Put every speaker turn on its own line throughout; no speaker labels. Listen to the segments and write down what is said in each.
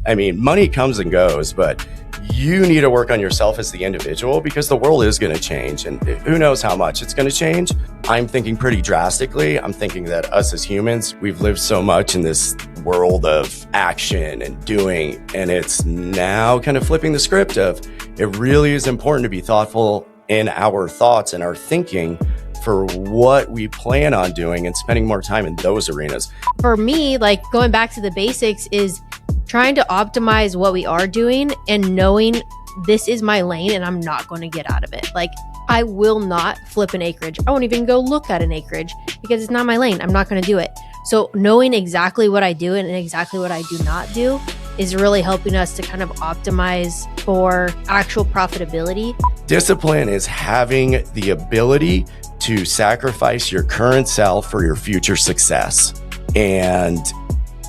I mean, money comes and goes, but you need to work on yourself as the individual because the world is going to change, and who knows how much it's going to change. I'm thinking pretty drastically. I'm thinking that us as humans, we've lived so much in this world of action and doing, and it's now kind of flipping the script of it really is important to be thoughtful in our thoughts and our thinking for what we plan on doing and spending more time in those arenas.
For me, like going back to the basics is trying to optimize what we are doing and knowing this is my lane and I'm not going to get out of it. Like I will not flip an acreage. I won't even go look at an acreage because it's not my lane. I'm not going to do it. So knowing exactly what I do and exactly what I do not do is really helping us to kind of optimize for actual profitability.
Discipline is having the ability to sacrifice your current self for your future success. And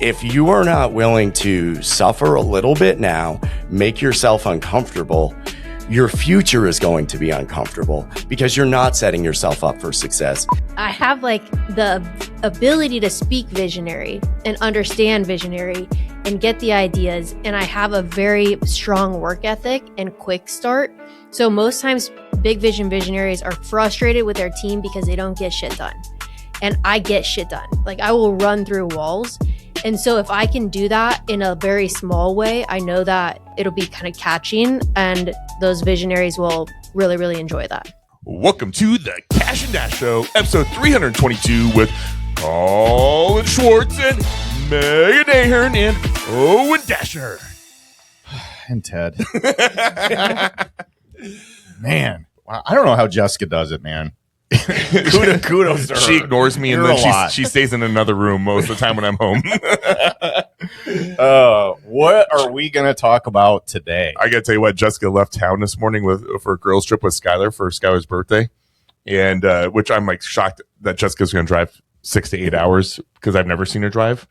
if you are not willing to suffer a little bit now, make yourself uncomfortable, your future is going to be uncomfortable because you're not setting yourself up for success.
I have like the ability to speak visionary and understand visionary and get the ideas. And I have a very strong work ethic and quick start. So most times big vision visionaries are frustrated with their team because they don't get shit done. And I get shit done. Like I will run through walls. And so if I can do that in a very small way, I know that it'll be kind of catching and those visionaries will really, really enjoy that.
Welcome to the Kash and Dash Show, episode 322 with Colin Schwartz and Ahern and Owen Dashner.
And Ted. Man, I don't know how Jessica does it, man. Kudos to her.
She ignores me and then she stays in another room most of the time when I'm home.
What are we going to talk about today?
I got to tell you what, Jessica left town this morning for a girls trip with Skylar for Skylar's birthday. And which I'm like shocked that Jessica's going to drive 6 to 8 hours because I've never seen her drive.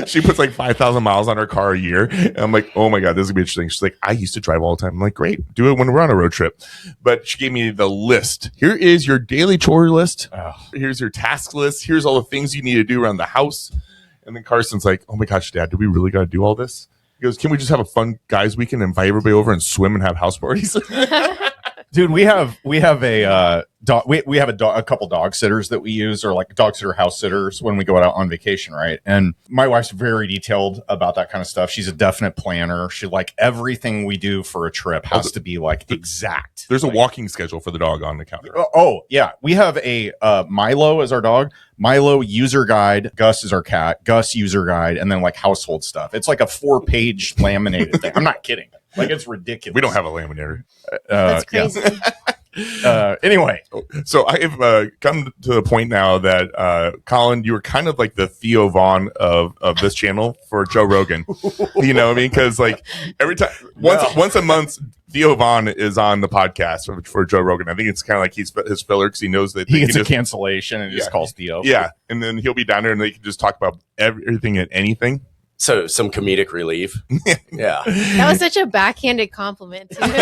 She puts like 5,000 miles on her car a year. And I'm like, oh my God, this is gonna be interesting. She's like, I used to drive all the time. I'm like, great, do it when we're on a road trip. But she gave me the list. Here is your daily chore list. Here's your task list. Here's all the things you need to do around the house. And then Carson's like, oh my gosh, Dad, do we really got to do all this? He goes, can we just have a fun guys weekend and invite everybody over and swim and have house parties?
Dude, we have a dog. We have a couple dog sitters that we use, or like dog sitter house sitters when we go out on vacation, right? And my wife's very detailed about that kind of stuff. She's a definite planner. She like everything we do for a trip has to be like exact.
There's a walking schedule for the dog on the counter.
Oh yeah, we have a Milo as our dog. Milo user guide. Gus is our cat. Gus user guide, and then like household stuff. It's like a 4-page laminated thing. I'm not kidding. Like it's ridiculous.
We don't have a laminator.
That's crazy.
Yeah. Anyway,
so I've come to the point now that Colin, you were kind of like the Theo Vaughn of this channel for Joe Rogan. You know what I mean? Because like every time, once a month, Theo Vaughn is on the podcast for Joe Rogan. I think it's kind of like he's his filler because he knows that
he gets a cancellation and just calls Theo.
Yeah, and then he'll be down there and they can just talk about everything and anything.
So some comedic relief. Yeah.
That was such a backhanded compliment.
Where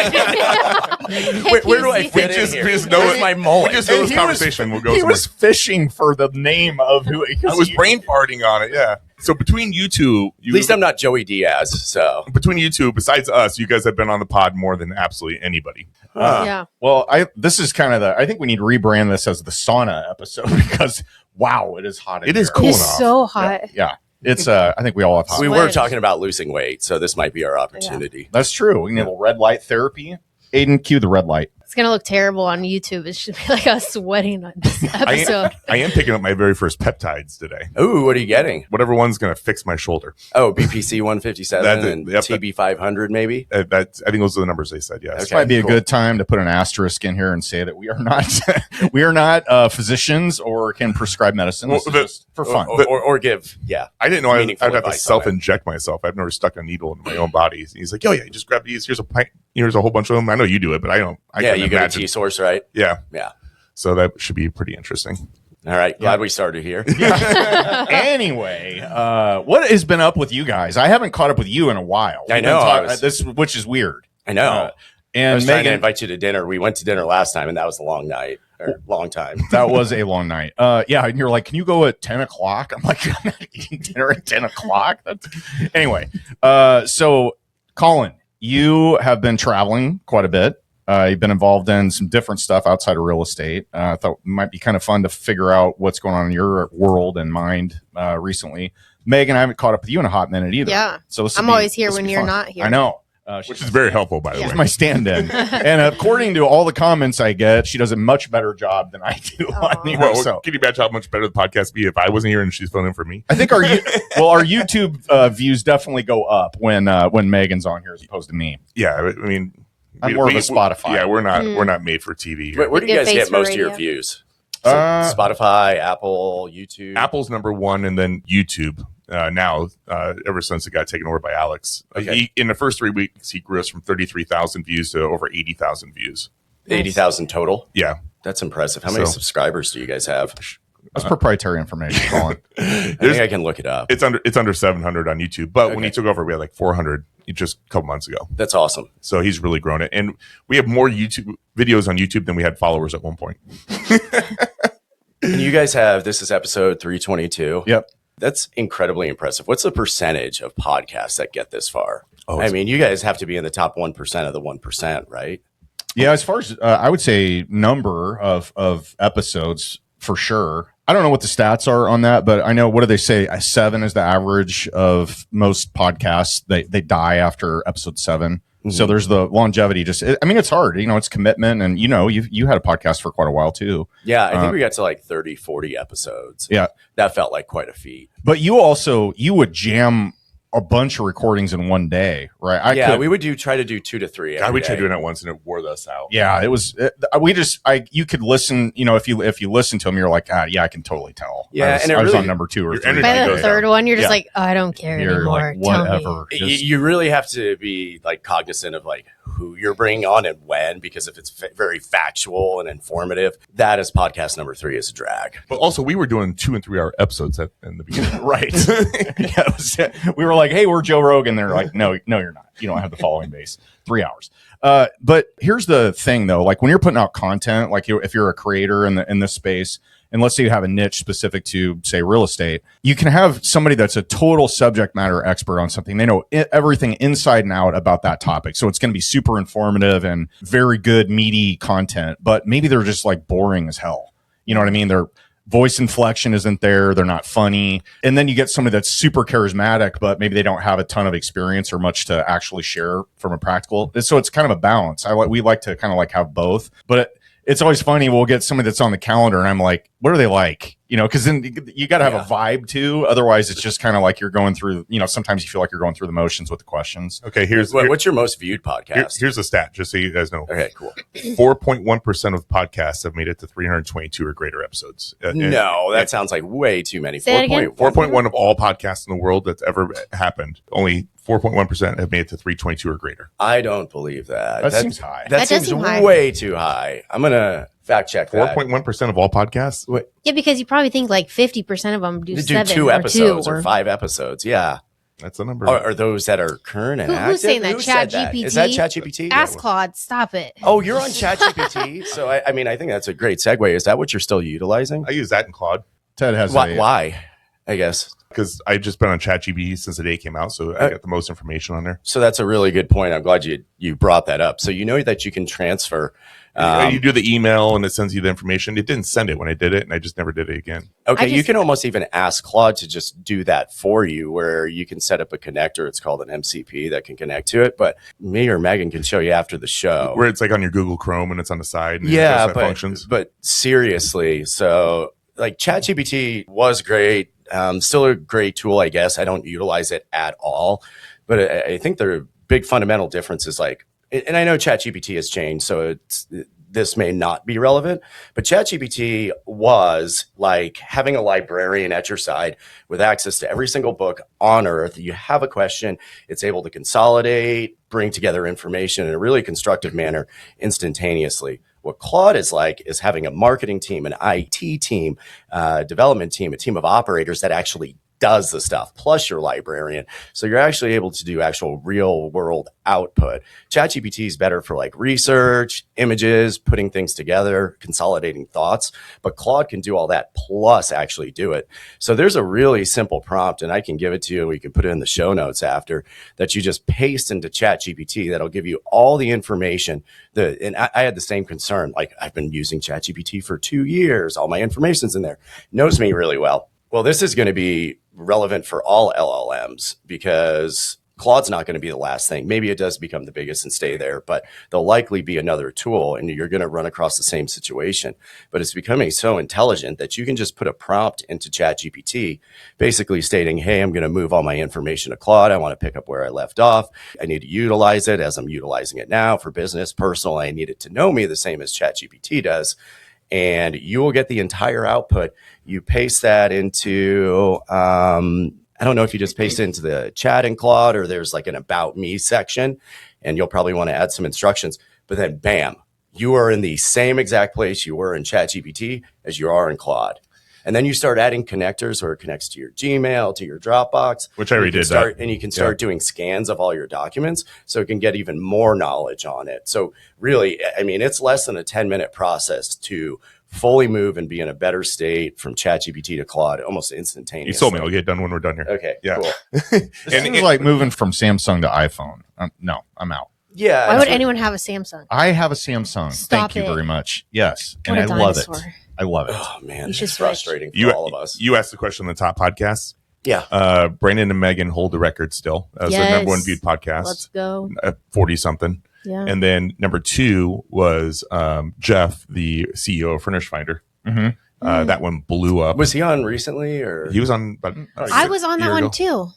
do I fit in here? Where's my mullet?
We just know this conversation. We'll go
He
somewhere.
was fishing for the name of who.
I was brain farting on it. Yeah. So between you two,
At least I'm not Joey Diaz. So
between you two, besides us, you guys have been on the pod more than absolutely anybody.
Yeah.
Well, this is kind of I think we need to rebrand this as the sauna episode because wow, it is hot.
It is
here.
cool
It's
enough.
so hot.
Yeah. It's I think we all have hot.
we were talking about losing weight, so this might be our opportunity.
That's true. We need a little red light therapy. Aiden, cue the red light.
It's going to look terrible on YouTube. It should be like us sweating on this episode.
I am picking up my very first peptides today.
Ooh, what are you getting?
Whatever one's going to fix my shoulder.
Oh, BPC 157 and
yep,
TB 500 maybe?
I think those are the numbers they said, yes.
This might be a good time to put an asterisk in here and say that we are not physicians or can prescribe medicine. This is just for fun.
Or give,
I didn't know I'd have to
advice on it.
self-inject myself. I've never stuck a needle in my own body. He's like, oh yeah, you just grab these. Here's a whole bunch of them. I know you do it, but I don't. I
Yeah,
can't
you get a
imagine.
T-source, right?
Yeah.
Yeah.
So that should be pretty interesting.
All right. Glad we started here.
Anyway, what has been up with you guys? I haven't caught up with you in a while.
I know.
Which is weird.
And I
And
was trying to
Megan,
invite you to dinner. We went to dinner last time, and that was a long night. or long time.
That was a long night. Yeah, and you're like, can you go at 10 o'clock? I'm like, I'm not eating dinner at 10 o'clock. Anyway, so Colin, you have been traveling quite a bit. You've been involved in some different stuff outside of real estate. I thought it might be kind of fun to figure out what's going on in your world and mind recently. Megan, I haven't caught up with you in a hot minute either.
Yeah.
So
I'm always here when you're not here.
I know.
Which is very helpful, by the
She's
way.
my stand-in. And according to all the comments I get, she does a much better job than I do on here.
Well,
So
can you imagine how much better the podcast would be if I wasn't here and she's filling in for me?
I think our YouTube views definitely go up when Megan's on here as opposed to me.
Yeah, I mean,
I'm more of a Spotify.
Yeah, we're not made for TV.
Where do you
Good
guys
face
get
for
most of your
radio.
views? Is it Spotify, Apple, YouTube?
Apple's number one, and then YouTube. Now, ever since it got taken over by Alex,
Okay.
in the first 3 weeks, he grew us from 33,000 views to over 80,000 views.
80,000 total.
Yeah,
That's impressive. How many
So-
subscribers do you guys have?
That's proprietary information, Colin.
I think I can look it up.
it's under 700 on YouTube. But when
Okay.
he took over, we had like 400 just a couple months ago.
That's awesome.
So he's really grown it, and we have more YouTube videos on YouTube than we had followers at one point.
And you guys have, this is episode 322.
Yep.
That's incredibly impressive. What's the percentage of podcasts that get this far?
Oh,
I mean, you guys have to be in the top 1% of the 1%, right?
Yeah, as far as I would say number of episodes for sure. I don't know what the stats are on that, but I know, what do they say? 7 is the average of most podcasts. They die after episode 7. So there's the longevity. I mean, it's hard, it's commitment. And you had a podcast for quite a while too.
Yeah, I think we got to like 30, 40 episodes.
Yeah.
That felt like quite a feat.
But you would jam a bunch of recordings in one day, right?
We would try to do 2 to 3 every
I we tried
day.
doing it once, and it wore us out.
Yeah, it was. You could listen. If you listen to them, you're like, yeah, I can totally tell.
Yeah,
I
and it
was
really-
on number 2 or
your
3.
energy
By the
goes
third one, you're just
Yeah.
like, oh, I don't care
You're
anymore.
like,
Tell me.
whatever.
You really have to be like cognizant of like who you're bringing on and when, because if it's very factual and informative, that is podcast number 3 is a drag.
But also, we were doing 2 and 3 hour episodes in the beginning.
Right. We were like, hey, we're Joe Rogan. They're like, no, you're not. You don't have the following base. 3 hours. But here's the thing, though. Like when you're putting out content, like if you're a creator in this space, and let's say you have a niche specific to, say, real estate, you can have somebody that's a total subject matter expert on something. They know everything inside and out about that topic. So it's going to be super informative and very good, meaty content. But maybe they're just like boring as hell. You know what I mean? Their voice inflection isn't there. They're not funny. And then you get somebody that's super charismatic, but maybe they don't have a ton of experience or much to actually share from a practical. So it's kind of a balance. We like to kind of like have both, but it's always funny. We'll get somebody that's on the calendar and I'm like, what are they like? Because then you got to have a vibe too. Otherwise, it's just kind of like you're going through, sometimes you feel like you're going through the motions with the questions.
Okay,
What's your most viewed podcast?
here's a stat, just so you guys know.
Okay, cool.
4.1% of podcasts have made it to 322 or greater episodes.
No, that sounds like way too many.
Say that again?
4.1 of all podcasts in the world that's ever happened. Only 4.1% have made it to 322 or greater.
I don't believe that.
That seems high.
That
does
seems
seem high.
way too high. I'm going to fact check that.
4.1% of all podcasts?
Yeah, because you probably think like 50% of them do
To
7
do 2
or
episodes
2
or 5 episodes. Yeah.
That's the number.
Are those that are current and active?
Who's saying that?
Who said that?
ChatGPT?
Is that ChatGPT?
Ask Claude, stop it.
Oh, you're on ChatGPT. So I mean, I think that's a great segue. Is that what you're still utilizing?
I use that in Claude
Ted has
Why? I guess.
because I've just been on ChatGPT since the day it came out, so I got the most information on there.
So that's a really good point. I'm glad you brought that up. So you know that you can transfer.
You do the email and it sends you the information. It didn't send it when I did it, and I just never did it again.
Okay,
I
you
just-
can almost even ask Claude to just do that for you, where you can set up a connector. It's called an MCP that can connect to it. But me or Megan can show you after the show.
Where it's like on your Google Chrome and it's on the side. And it
Yeah,
does that
but
functions.
but seriously, so like ChatGPT was great, still a great tool, I guess. I don't utilize it at all, but I think the big fundamental difference is like, and I know ChatGPT has changed, so this may not be relevant, but ChatGPT was like having a librarian at your side with access to every single book on earth. You have a question, it's able to consolidate, bring together information in a really constructive manner instantaneously. What Claude is like is having a marketing team, an IT team, development team, a team of operators that actually does the stuff, plus your librarian. So you're actually able to do actual real world output. ChatGPT is better for like research, images, putting things together, consolidating thoughts, but Claude can do all that plus actually do it. So there's a really simple prompt, and I can give it to you, and we can put it in the show notes after, that you just paste into ChatGPT that'll give you all the information. And I had the same concern. Like, I've been using ChatGPT for 2 years. All my information's in there. Knows me really well. Well, this is going to be relevant for all LLMs because Claude's not going to be the last thing. Maybe it does become the biggest and stay there, but there'll likely be another tool and you're going to run across the same situation. But it's becoming so intelligent that you can just put a prompt into ChatGPT, basically stating, hey, I'm going to move all my information to Claude. I want to pick up where I left off. I need to utilize it as I'm utilizing it now for business, personal. I need it to know me the same as ChatGPT does. And you will get the entire output. You paste that into, I don't know if you just paste it into the chat in Claude or there's like an about me section, and you'll probably want to add some instructions, but then bam, you are in the same exact place you were in ChatGPT as you are in Claude. And then you start adding connectors where it connects to your Gmail, to your Dropbox.
Which I already did that.
And you can start doing scans of all your documents so it can get even more knowledge on it. So really, I mean, it's less than a 10-minute process to fully move and be in a better state from ChatGPT to Claude almost instantaneously.
You told me I'll get done when we're done here.
Okay,
Yeah.
cool.
It's like moving from Samsung to iPhone. No, I'm out.
Yeah.
Why would anyone have a Samsung?
I have a Samsung.
Stop
Thank you
it.
very much. Yes. And
What a
I love it.
dinosaur.
I love it.
Oh, man.
You should
It's
switch.
frustrating for all of us.
You asked the question on the top podcasts.
Yeah.
Brandon and Megan hold the record still as the number one viewed podcast.
Let's go.
40 something.
Yeah.
And then number 2 was Jeff, the CEO of Furnish Finder.
Mm-hmm.
That one blew up.
Was he on recently or?
He was on. About
I was on that
year
one
ago.
too.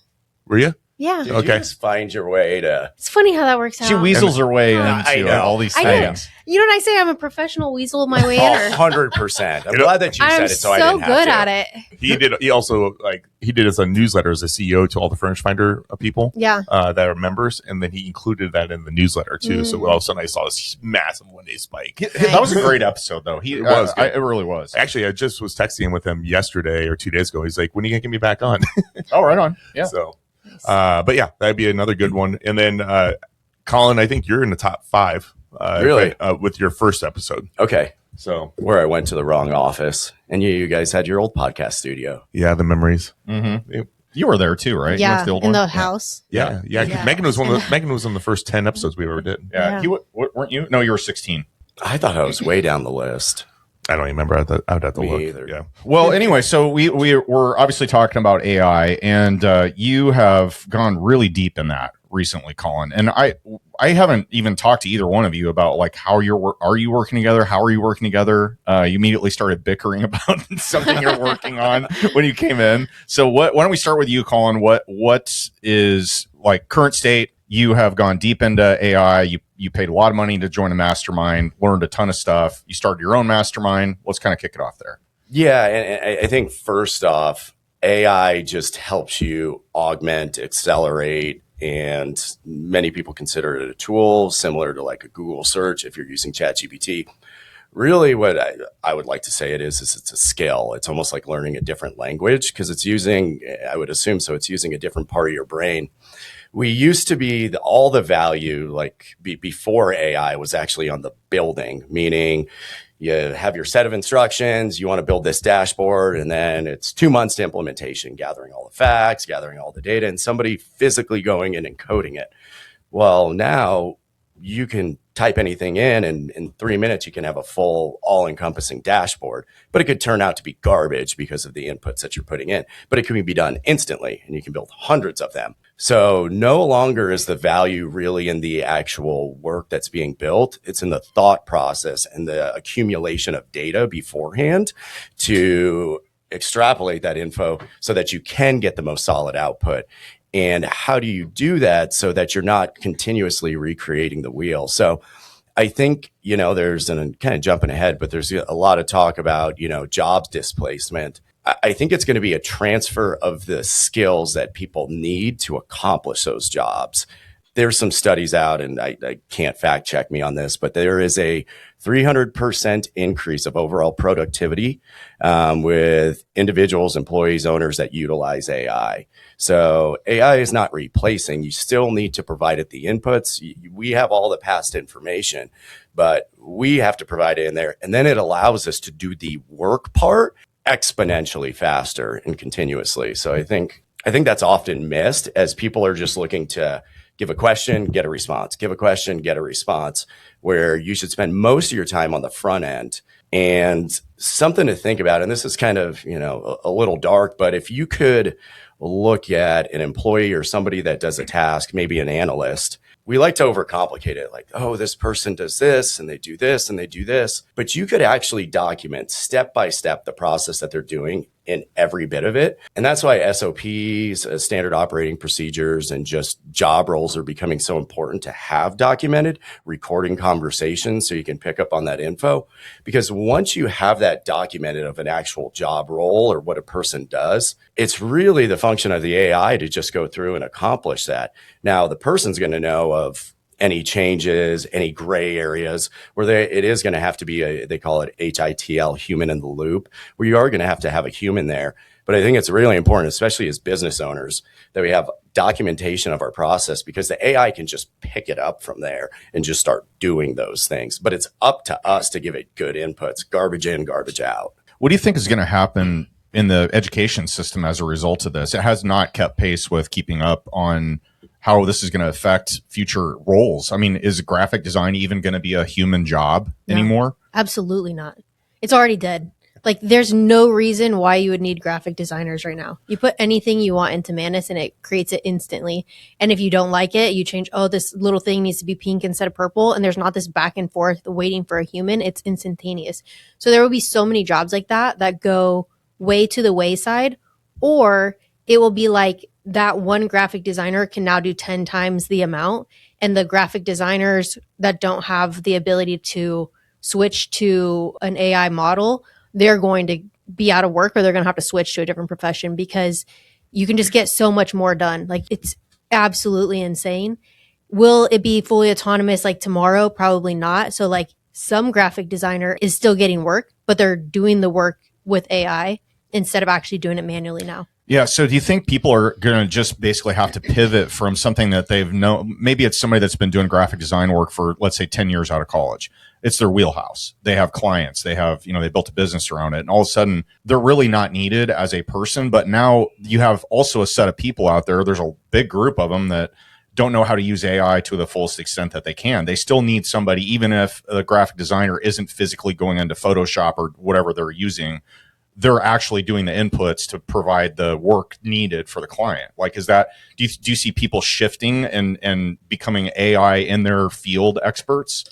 Were you?
Yeah.
Did
Okay.
you just find your way to?
It's funny how that works out.
She weasels her way
I
into
know.
all these
I know.
things.
You know what I say? I'm a professional weasel my way in.
100%. I'm glad that you
I'm
said it, so I
so
didn't have
good
to.
at it.
He did. He also he did as a newsletter as a CEO to all the Furnish Finder people
Yeah.
that are members, and then he included that in the newsletter too. So all of a sudden, I saw this massive one-day spike.
That was a great episode, though.
It was good.
It really was.
Actually, I just was texting with him yesterday or 2 days ago. He's like, "When are you gonna get me back on?"
Oh, right on. Yeah.
So, but yeah, that'd be another good one. And then, Colin, I think you're in the top 5.
Really?
With your first episode.
Okay.
So
Where I went to the wrong office, and you guys had your old podcast studio.
yeah, the memories.
Mm-hmm. You were there too, right? You went
Yeah.
to the old
In
one?
the house.
Yeah.
Yeah.
Megan was Megan was on the first 10 episodes we ever did.
Yeah.
Yeah.
Weren't you? No, you were 16.
I thought I was way down the list.
I don't even remember. I'd have to
Me
look.
either.
Yeah.
Well, anyway, so we're obviously talking about AI, and you have gone really deep in that recently, Colin. And I haven't even talked to either one of you about like how are you working together? How are you working together? You immediately started bickering about something you're working on when you came in. So why don't we start with you, Colin? What is like current state? You have gone deep into AI. You paid a lot of money to join a mastermind, learned a ton of stuff. You started your own mastermind. Let's kind of kick it off there.
Yeah, and I think first off, AI just helps you augment, accelerate, and many people consider it a tool similar to like a Google search if you're using ChatGPT. Really, what I would like to say it is it's a skill. It's almost like learning a different language because it's using, I would assume so, it's using a different part of your brain. We used to be all the value, like before AI, was actually on the building, meaning you have your set of instructions, you want to build this dashboard, and then it's 2 months to implementation, gathering all the facts, gathering all the data, and somebody physically going in and coding it. Well, now you can type anything in, and in 3 minutes, you can have a full all-encompassing dashboard, but it could turn out to be garbage because of the inputs that you're putting in, but it can be done instantly, and you can build hundreds of them. So no longer is the value really in the actual work that's being built. It's in the thought process and the accumulation of data beforehand to extrapolate that info so that you can get the most solid output. And how do you do that so that you're not continuously recreating the wheel? So I think, there's, and kind of jumping ahead, but there's a lot of talk about, jobs displacement. I think it's going to be a transfer of the skills that people need to accomplish those jobs. there's some studies out, and I can't fact check me on this, but there is a 300% increase of overall productivity with individuals, employees, owners that utilize AI. So AI is not replacing. You still need to provide it the inputs. We have all the past information, but we have to provide it in there. And then it allows us to do the work part exponentially faster and continuously. So I think that's often missed as people are just looking to give a question, get a response, give a question, get a response, where you should spend most of your time on the front end. And something to think about, and this is kind of, a little dark, but if you could look at an employee or somebody that does a task, maybe an analyst, we like to overcomplicate it. Like, oh, this person does this and they do this and they do this. But you could actually document step by step the process that they're doing in every bit of it. And that's why SOPs, standard operating procedures, and just job roles are becoming so important to have documented, recording conversations so you can pick up on that info. Because once you have that documented of an actual job role or what a person does, it's really the function of the AI to just go through and accomplish that. Now, the person's going to know of any changes, any gray areas where it is going to have to be they call it HITL, human in the loop, where you are going to have a human there. But I think it's really important, especially as business owners, that we have documentation of our process, because the AI can just pick it up from there and just start doing those things. But it's up to us to give it good inputs, garbage in, garbage out.
What do you think is going to happen in the education system as a result of this? It has not kept pace with keeping up on how this is going to affect future roles. I mean, is graphic design even going to be a human job anymore?
Absolutely not. It's already dead. Like, there's no reason why you would need graphic designers right now. You put anything you want into Manus and it creates it instantly. And if you don't like it, you change, oh, this little thing needs to be pink instead of purple. And there's not this back and forth waiting for a human. It's instantaneous. So there will be so many jobs like that go way to the wayside, or it will be like that one graphic designer can now do 10 times the amount. And the graphic designers that don't have the ability to switch to an AI model, they're going to be out of work, or they're going to have to switch to a different profession, because you can just get so much more done. Like, it's absolutely insane. Will it be fully autonomous like tomorrow? Probably not. So like, some graphic designer is still getting work, but they're doing the work with AI instead of actually doing it manually now.
Yeah. So do you think people are going to just basically have to pivot from something that they've known? Maybe it's somebody that's been doing graphic design work for, let's say, 10 years out of college. It's their wheelhouse. They have clients. They have, they built a business around it. And all of a sudden, they're really not needed as a person. But now you have also a set of people out there. There's a big group of them that don't know how to use AI to the fullest extent that they can. They still need somebody, even if a graphic designer isn't physically going into Photoshop or whatever they're using. They're actually doing the inputs to provide the work needed for the client. Like, is that, do you see people shifting and becoming AI in their field experts?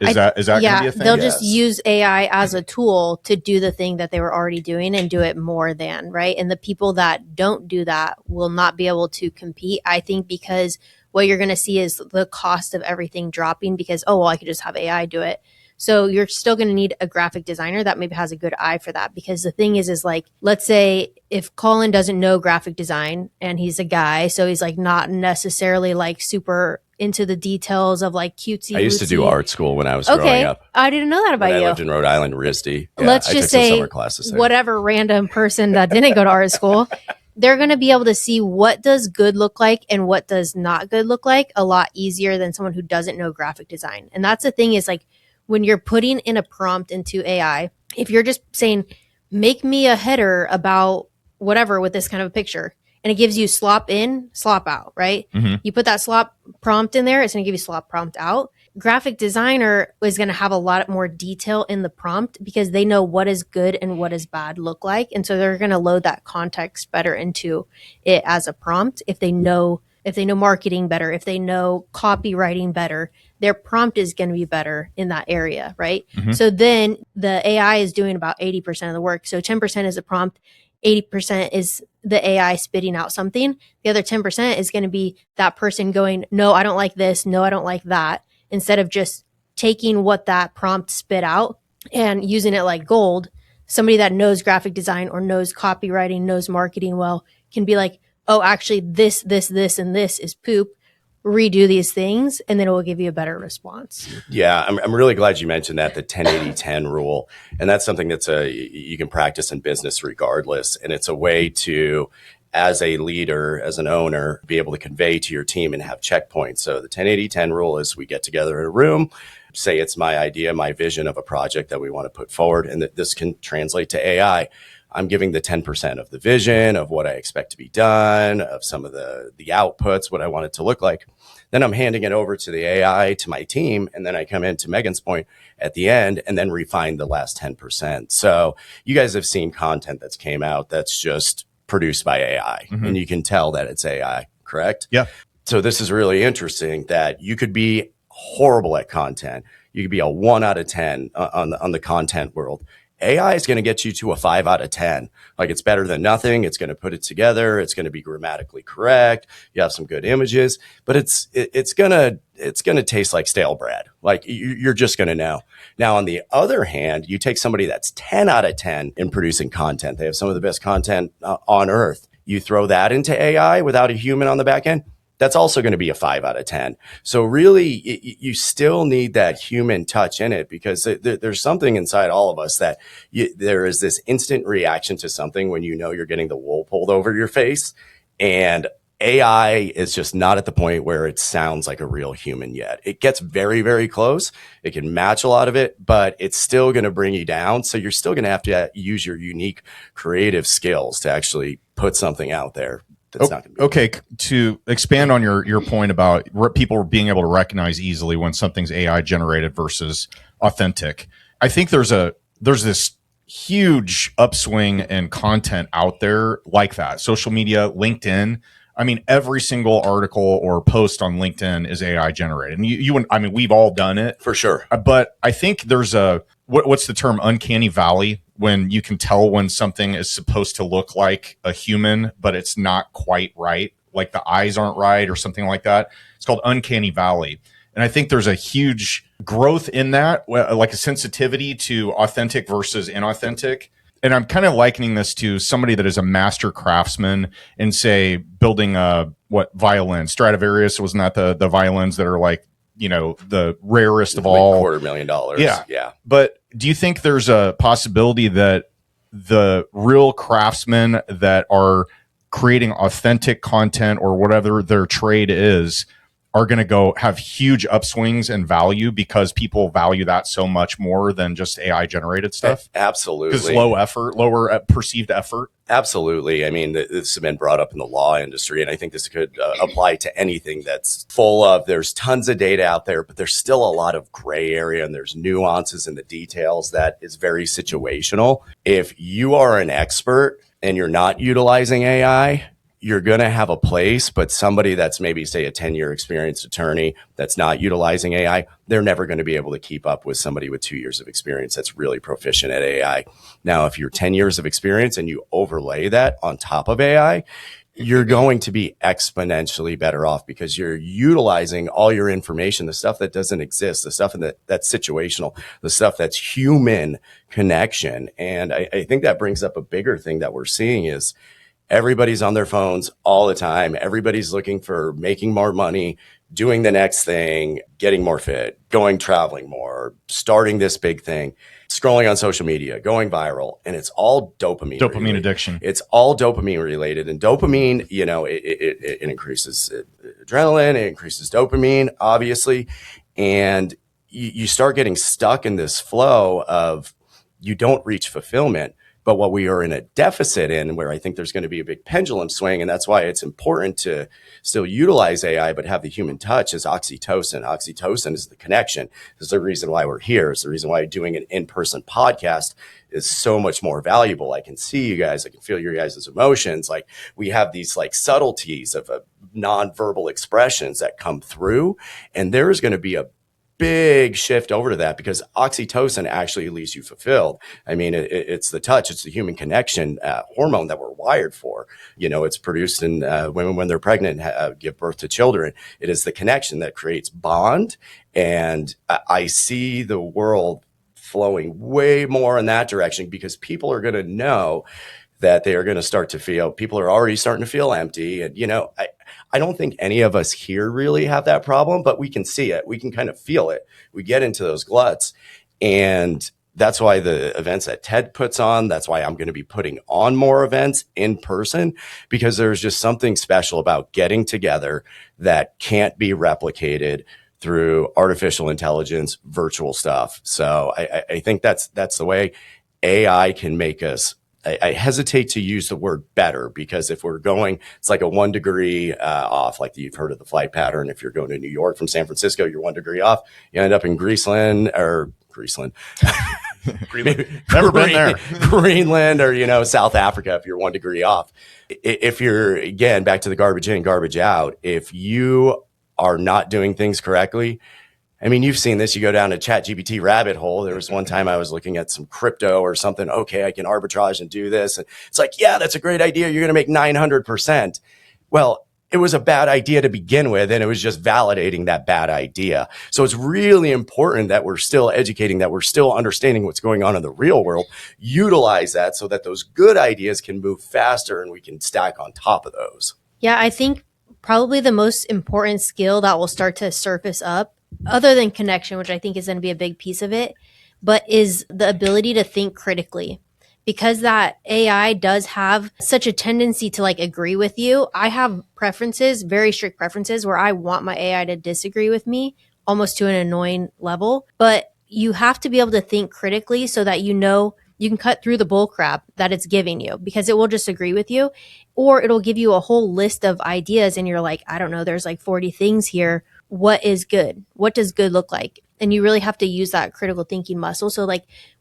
Is that going to be a thing?
They'll just use AI as a tool to do the thing that they were already doing and do it more than, right? And the people that don't do that will not be able to compete, I think, because what you're going to see is the cost of everything dropping, because, oh, well, I could just have AI do it. So you're still going to need a graphic designer that maybe has a good eye for that. Because the thing is like, let's say if Colin doesn't know graphic design and he's a guy, so he's like not necessarily like super into the details of like cutesy.
I used to do art school when I was growing up.
I didn't know that about you.
I lived in Rhode Island, RISD. Yeah,
let's just say
summer classes there.
Whatever random person that didn't go to art school, they're going to be able to see what does good look like and what does not good look like a lot easier than someone who doesn't know graphic design. And that's the thing, is like, when you're putting in a prompt into AI, if you're just saying, make me a header about whatever with this kind of a picture, and it gives you slop in, slop out, right? Mm-hmm. You put that slop prompt in there, it's going to give you slop prompt out. Graphic designer is going to have a lot more detail in the prompt, because they know what is good and what is bad look like. And so they're going to load that context better into it as a prompt. If they know marketing better, if they know copywriting better, their prompt is going to be better in that area, right? Mm-hmm. So then the AI is doing about 80% of the work. So 10% is a prompt, 80% is the AI spitting out something. The other 10% is going to be that person going, no, I don't like this. No, I don't like that. Instead of just taking what that prompt spit out and using it like gold, somebody that knows graphic design or knows copywriting, knows marketing well, can be like, oh, actually this, and this is poop. redo these things, and then it will give you a better response.
Yeah, I'm really glad you mentioned that, the 10-80-10 rule. And that's something that's you can practice in business regardless. And it's a way to, as a leader, as an owner, be able to convey to your team and have checkpoints. So the 10-80-10 rule is we get together in a room, say it's my idea, my vision of a project that we want to put forward, and that this can translate to AI. I'm giving the 10% of the vision of what I expect to be done, of some of the outputs, what I want it to look like. Then I'm handing it over to the AI, to my team. And then I come into Megan's point at the end and then refine the last 10%. So you guys have seen content that's came out that's just produced by AI. Mm-hmm. And you can tell that it's AI, correct?
Yeah.
So this is really interesting that you could be horrible at content. You could be a 1 out of 10 on the content world. AI is going to get you to a 5 out of 10. Like, it's better than nothing. It's going to put it together. It's going to be grammatically correct. You have some good images, but it's going to taste like stale bread. Like, you're just going to know. Now, on the other hand, you take somebody that's 10 out of 10 in producing content. They have some of the best content on earth. You throw that into AI without a human on the back end. That's also going to be a 5 out of 10. So really, you still need that human touch in it, because there's something inside all of us that there is this instant reaction to something when you know you're getting the wool pulled over your face. And AI is just not at the point where it sounds like a real human yet. It gets very, very close. It can match a lot of it, but it's still going to bring you down. So you're still going to have to use your unique creative skills to actually put something out there. That's not going to be
okay. To expand on your point about people being able to recognize easily when something's AI generated versus authentic, I think there's this huge upswing in content out there like that. Social media, LinkedIn. I mean, every single article or post on LinkedIn is AI generated. And we've all done it
for sure.
But I think there's what's the term? Uncanny valley, when you can tell when something is supposed to look like a human, but it's not quite right. Like the eyes aren't right or something like that. It's called uncanny valley. And I think there's a huge growth in that, like a sensitivity to authentic versus inauthentic. And I'm kind of likening this to somebody that is a master craftsman and, say, building violin. Stradivarius, wasn't that the violins that are like, the rarest of all?
$250,000. Yeah.
But do you think there's a possibility that the real craftsmen that are creating authentic content or whatever their trade is are going to go have huge upswings in value because people value that so much more than just AI generated stuff?
Absolutely.
Because lower perceived effort.
Absolutely. I mean, this has been brought up in the law industry, and I think this could apply to anything that's full of, there's tons of data out there, but there's still a lot of gray area, and there's nuances in the details that is very situational. If you are an expert and you're not utilizing AI, you're going to have a place, but somebody that's maybe, say, a 10-year experienced attorney that's not utilizing AI, they're never going to be able to keep up with somebody with 2 years of experience that's really proficient at AI. Now, if you're 10 years of experience and you overlay that on top of AI, you're going to be exponentially better off, because you're utilizing all your information, the stuff that doesn't exist, the stuff that's situational, the stuff that's human connection. And I think that brings up a bigger thing that we're seeing is, everybody's on their phones all the time. Everybody's looking for making more money, doing the next thing, getting more fit, traveling more, starting this big thing, scrolling on social media, going viral. And it's all dopamine.
Dopamine addiction.
It's all dopamine related. And dopamine, it increases adrenaline, it increases dopamine, obviously. And you start getting stuck in this flow of, you don't reach fulfillment. But what we are in a deficit in, where I think there's going to be a big pendulum swing, and that's why it's important to still utilize AI, but have the human touch, is oxytocin. Oxytocin is the connection. This is the reason why we're here. It's the reason why doing an in-person podcast is so much more valuable. I can see you guys. I can feel your guys' emotions. Like, we have these like subtleties of nonverbal expressions that come through, and there's going to be a big shift over to that, because oxytocin actually leaves you fulfilled. I mean, it's the touch, it's the human connection hormone that we're wired for. It's produced in women when they're pregnant and give birth to children. It is the connection that creates bond. And I see the world flowing way more in that direction, because people are going to know that they are going to start to feel, people are already starting to feel empty. And, I don't think any of us here really have that problem, but we can see it. We can kind of feel it. We get into those gluts. And that's why the events that Ted puts on, that's why I'm going to be putting on more events in person, because there's just something special about getting together that can't be replicated through artificial intelligence, virtual stuff. So I think that's the way AI can make us. I hesitate to use the word better, because if we're going, it's like a 1 degree off, like you've heard of the flight pattern. If you're going to New York from San Francisco, you're 1 degree off. You end up in Greenland.
Never been there.
Greenland or, South Africa, if you're 1 degree off. If you're, again, back to the garbage in, garbage out, if you are not doing things correctly, I mean, you've seen this. You go down a ChatGPT rabbit hole. There was one time I was looking at some crypto or something. Okay, I can arbitrage and do this. And it's like, yeah, that's a great idea. You're going to make 900%. Well, it was a bad idea to begin with, and it was just validating that bad idea. So it's really important that we're still educating, that we're still understanding what's going on in the real world, utilize that so that those good ideas can move faster and we can stack on top of those.
Yeah, I think probably the most important skill that will start to surface up, other than connection, which I think is going to be a big piece of it, but is the ability to think critically. Because that AI does have such a tendency to agree with you. I have preferences, very strict preferences, where I want my AI to disagree with me almost to an annoying level. But you have to be able to think critically so that you can cut through the bull crap that it's giving you, because it will just agree with you, or it'll give you a whole list of ideas and you're like, I don't know, there's 40 things here. What is good? What does good look like? And you really have to use that critical thinking muscle. So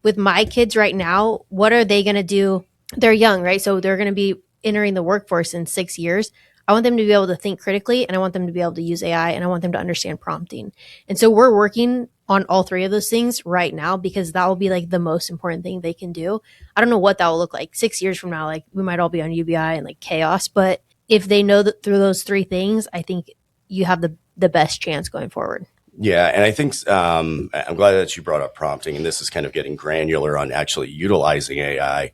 with my kids right now, what are they going to do? They're young, right? So they're going to be entering the workforce in 6 years. I want them to be able to think critically, and I want them to be able to use AI, and I want them to understand prompting. And so we're working on all three of those things right now, because that will be the most important thing they can do. I don't know what that will look like 6 years from now. We might all be on UBI and chaos, but if they know that through those three things, I think you have the best chance going forward.
Yeah. And I think I'm glad that you brought up prompting, and this is kind of getting granular on actually utilizing AI.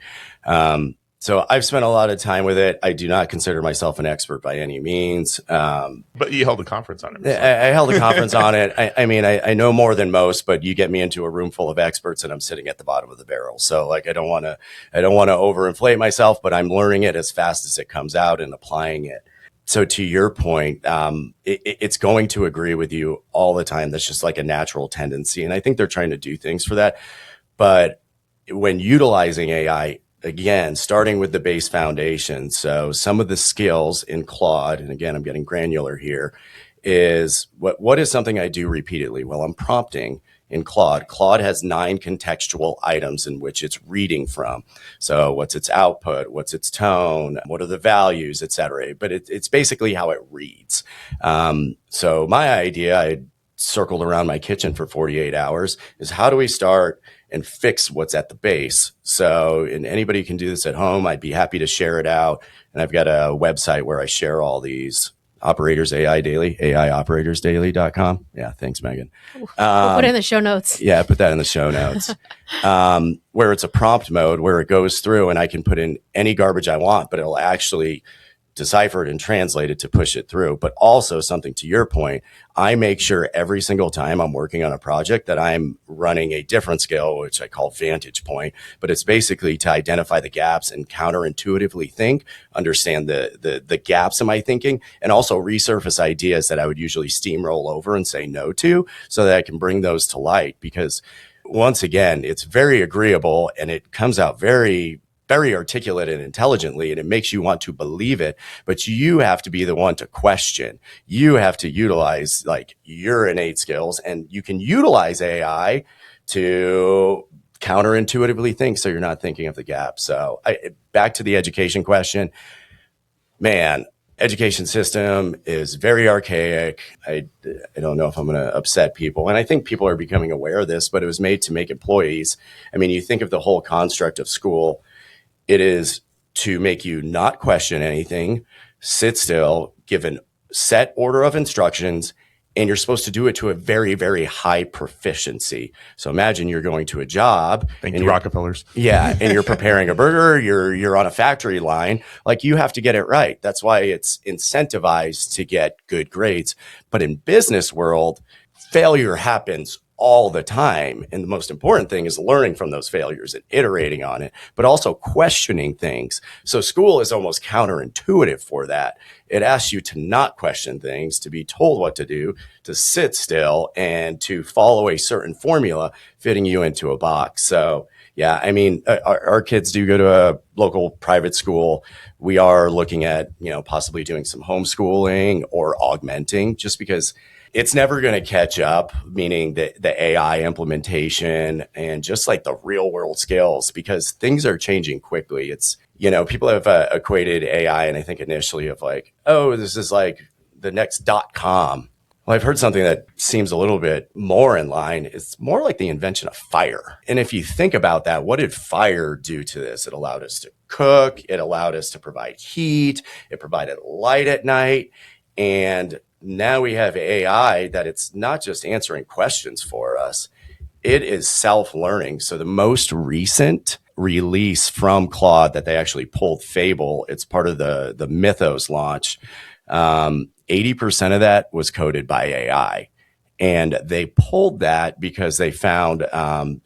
So I've spent a lot of time with it. I do not consider myself an expert by any means.
But you held a conference on it.
I held a conference on it. I mean, I know more than most, but you get me into a room full of experts and I'm sitting at the bottom of the barrel. So I don't want to overinflate myself, but I'm learning it as fast as it comes out and applying it. So to your point, it's going to agree with you all the time. That's just a natural tendency. And I think they're trying to do things for that. But when utilizing AI, again, starting with the base foundation. So some of the skills in Claude, and again, I'm getting granular here, is what is something I do repeatedly? Well, I'm prompting in Claude. Claude has 9 contextual items in which it's reading from. So what's its output? What's its tone? What are the values, et cetera? But it's basically how it reads. So my idea, I circled around my kitchen for 48 hours, is how do we start and fix what's at the base? So, and anybody can do this at home. I'd be happy to share it out. And I've got a website where I share all these. Operators AI Daily, AIOperatorsDaily.com. Yeah, thanks, Megan.
We'll put it in the show notes.
Yeah, put that in the show notes. Where it's a prompt mode where it goes through and I can put in any garbage I want, but it'll actually decipher it and translate it to push it through. But also, something to your point, I make sure every single time I'm working on a project that I'm running a different skill, which I call Vantage Point, but it's basically to identify the gaps and counterintuitively think, understand the gaps in my thinking, and also resurface ideas that I would usually steamroll over and say no to, so that I can bring those to light. Because once again, it's very agreeable and it comes out very articulate and intelligently, and it makes you want to believe it, but you have to be the one to question. You have to utilize your innate skills, and you can utilize AI to counterintuitively think, so you're not thinking of the gap. So back to the education question, man, education system is very archaic. I don't know if I'm going to upset people, and I think people are becoming aware of this, but it was made to make employees. I mean, you think of the whole construct of school. It is to make you not question anything, sit still, give a set order of instructions, and you're supposed to do it to a very, very high proficiency. So imagine you're going to a job.
Thank you, Rockefellers.
Yeah, and you're preparing a burger, you're on a factory line, like you have to get it right. That's why it's incentivized to get good grades. But in business world, failure happens all the time. And the most important thing is learning from those failures and iterating on it, but also questioning things. So school is almost counterintuitive for that. It asks you to not question things, to be told what to do, to sit still, and to follow a certain formula fitting you into a box. So yeah, I mean, our kids do go to a local private school. We are looking at, possibly doing some homeschooling or augmenting, just because it's never going to catch up, meaning the AI implementation and just like the real world skills, because things are changing quickly. It's, people have equated AI, and I think initially of like, oh, this is like the next .com. Well, I've heard something that seems a little bit more in line. It's more like the invention of fire. And if you think about that, what did fire do to this? It allowed us to cook. It allowed us to provide heat. It provided light at night. And now we have AI that it's not just answering questions for us. It is self-learning. So the most recent release from Claude that they actually pulled, Fable, it's part of the Mythos launch. 80% of that was coded by AI. And they pulled that because they found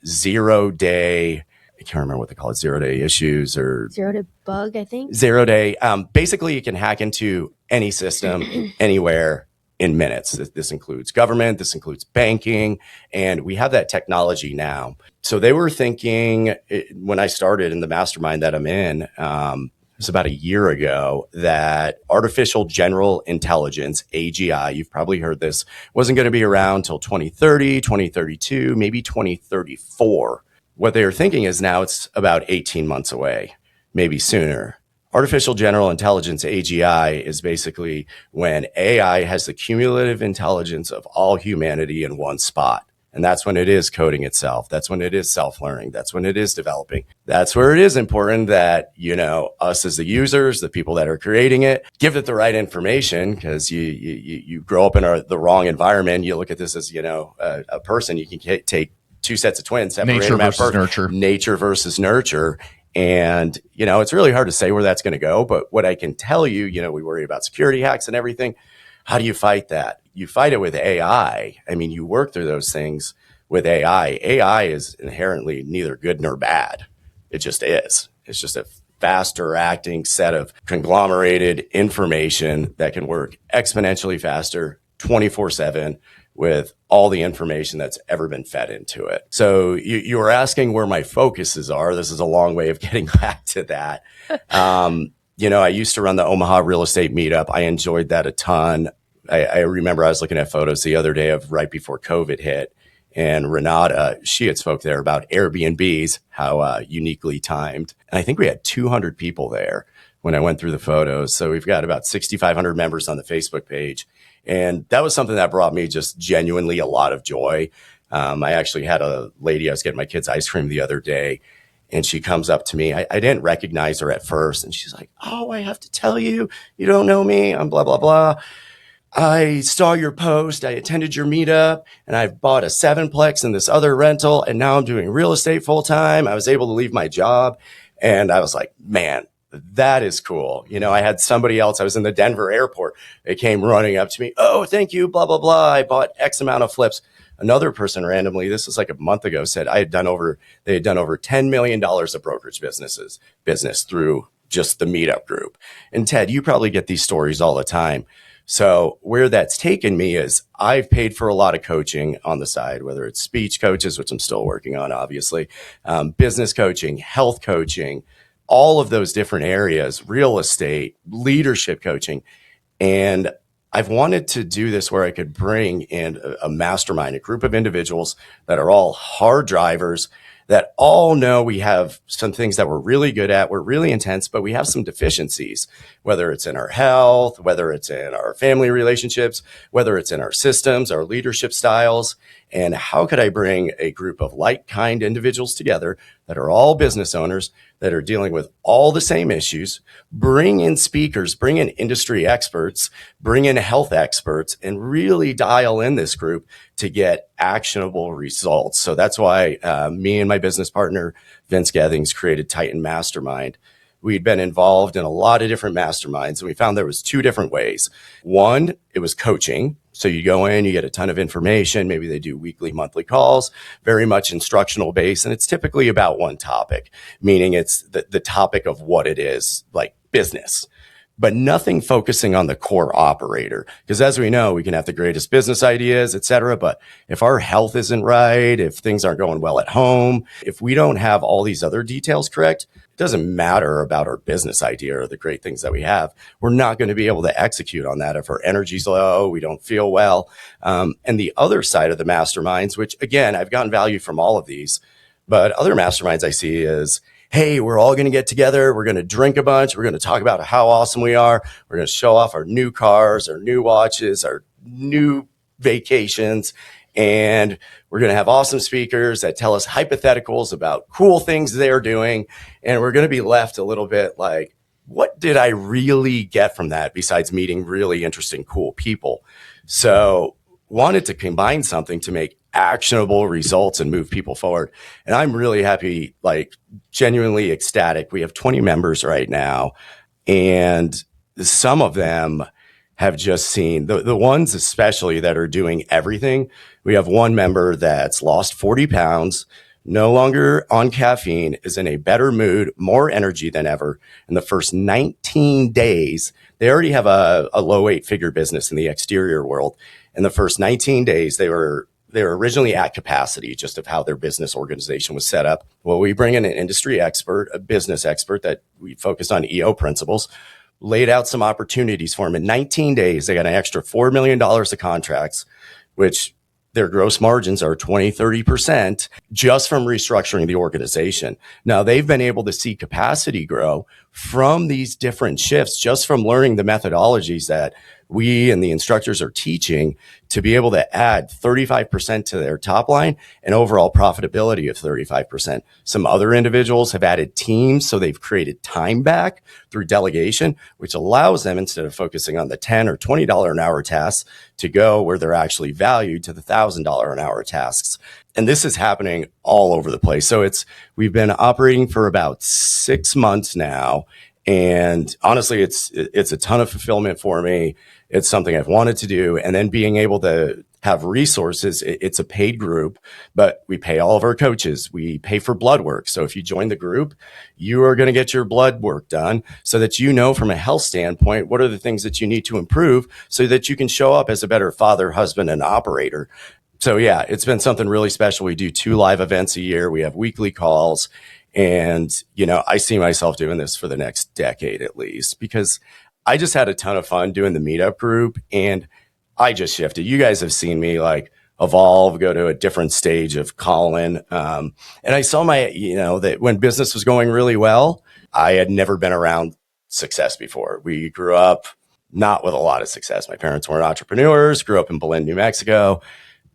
0 day, I can't remember what they call it, 0 day issues or
0 day bug, I think.
0 day. Basically, you can hack into any system anywhere in minutes. This includes government, this includes banking, and we have that technology now. So they were thinking, when I started in the mastermind that I'm in, it was about a year ago, that artificial general intelligence, AGI, you've probably heard this, wasn't going to be around till 2030, 2032, maybe 2034. What they were thinking is now it's about 18 months away, maybe sooner. Artificial general intelligence, AGI, is basically when AI has the cumulative intelligence of all humanity in one spot. And that's when it is coding itself. That's when it is self-learning. That's when it is developing. That's where it is important that, us as the users, the people that are creating it, give it the right information, because you grow up in the wrong environment. You look at this as, a person. You can take two sets of twins, separate
nature
them at
versus
birth.
nurture.
Nature versus nurture. And, it's really hard to say where that's going to go. But what I can tell you, we worry about security hacks and everything. How do you fight that? You fight it with AI. I mean, you work through those things with AI. AI is inherently neither good nor bad. It just is. It's just a faster acting set of conglomerated information that can work exponentially faster, 24/7, with all the information that's ever been fed into it. So you were asking where my focuses are. This is a long way of getting back to that. I used to run the Omaha real estate meetup. I enjoyed that a ton. I remember I was looking at photos the other day of right before COVID hit, and Renata, she had spoke there about Airbnbs, how uniquely timed. And I think we had 200 people there when I went through the photos. So we've got about 6,500 members on the Facebook page. And that was something that brought me just genuinely a lot of joy. I actually had a lady, I was getting my kids ice cream the other day, and she comes up to me. I didn't recognize her at first. And she's like, "Oh, I have to tell you, you don't know me. I'm blah, blah, blah. I saw your post. I attended your meetup, and I've bought a 7-plex in this other rental. And now I'm doing real estate full time. I was able to leave my job." And I was like, man, that is cool. I had somebody else. I was in the Denver airport. They came running up to me. "Oh, thank you, blah, blah, blah. I bought X amount of flips." Another person randomly, this was like a month ago, said they had done over $10 million of brokerage business through just the meetup group. And Ted, you probably get these stories all the time. So where that's taken me is I've paid for a lot of coaching on the side, whether it's speech coaches, which I'm still working on, obviously, business coaching, health coaching, all of those different areas, real estate, leadership coaching. And I've wanted to do this where I could bring in a mastermind, a group of individuals that are all hard drivers, that all know we have some things that we're really good at. We're really intense, but we have some deficiencies, whether it's in our health, whether it's in our family relationships, whether it's in our systems, our leadership styles. And how could I bring a group of like-kind individuals together that are all business owners that are dealing with all the same issues. Bring in speakers, bring in industry experts, bring in health experts, and really dial in this group to get actionable results. So that's why me and my business partner, Vince Gethings, created Titan Mastermind. We'd been involved in a lot of different masterminds, and we found there was two different ways. One, it was coaching. So you go in, you get a ton of information. Maybe they do weekly, monthly calls, very much instructional based. And it's typically about one topic, meaning it's the topic of what it is, like business, but nothing focusing on the core operator. Because as we know, we can have the greatest business ideas, et cetera. But if our health isn't right, if things aren't going well at home, if we don't have all these other details correct, it doesn't matter about our business idea or the great things that we have. We're not going to be able to execute on that if our energy's low, we don't feel well. And the other side of the masterminds, which again, I've gotten value from all of these, but other masterminds I see is, hey, we're all going to get together. We're going to drink a bunch. We're going to talk about how awesome we are. We're going to show off our new cars, our new watches, our new vacations. And we're going to have awesome speakers that tell us hypotheticals about cool things they're doing. And we're going to be left a little bit like, what did I really get from that besides meeting really interesting, cool people? So wanted to combine something to make actionable results and move people forward. And I'm really happy, like genuinely ecstatic. We have 20 members right now, and some of them have just seen the ones especially that are doing everything. We have one member that's lost 40 pounds, no longer on caffeine, is in a better mood, more energy than ever. In the first 19 days, they already have a low 8-figure business in the exterior world. In the first 19 days, they were originally at capacity just of how their business organization was set up. Well, we bring in an industry expert, a business expert that we focused on EO principles, laid out some opportunities for them. In 19 days, they got an extra $4 million of contracts, which their gross margins are 20, 30% just from restructuring the organization. Now they've been able to see capacity grow from these different shifts, just from learning the methodologies that we and the instructors are teaching to be able to add 35% to their top line and overall profitability of 35%. Some other individuals have added teams, so they've created time back through delegation, which allows them, instead of focusing on the $10 or $20 an hour tasks, to go where they're actually valued to the $1,000 an hour tasks. And this is happening all over the place. So we've been operating for about 6 months now. And honestly, it's a ton of fulfillment for me. It's something I've wanted to do. And then being able to have resources, it's a paid group, but we pay all of our coaches. We pay for blood work. So if you join the group, you are going to get your blood work done so that you know from a health standpoint, what are the things that you need to improve so that you can show up as a better father, husband, and operator. So yeah, it's been something really special. We do 2 live events a year. We have weekly calls. And, I see myself doing this for the next decade at least, because I just had a ton of fun doing the meetup group, and I just shifted. You guys have seen me like evolve, go to a different stage of Collin. And I saw that when business was going really well, I had never been around success before. We grew up not with a lot of success. My parents weren't entrepreneurs, grew up in Belen, New Mexico,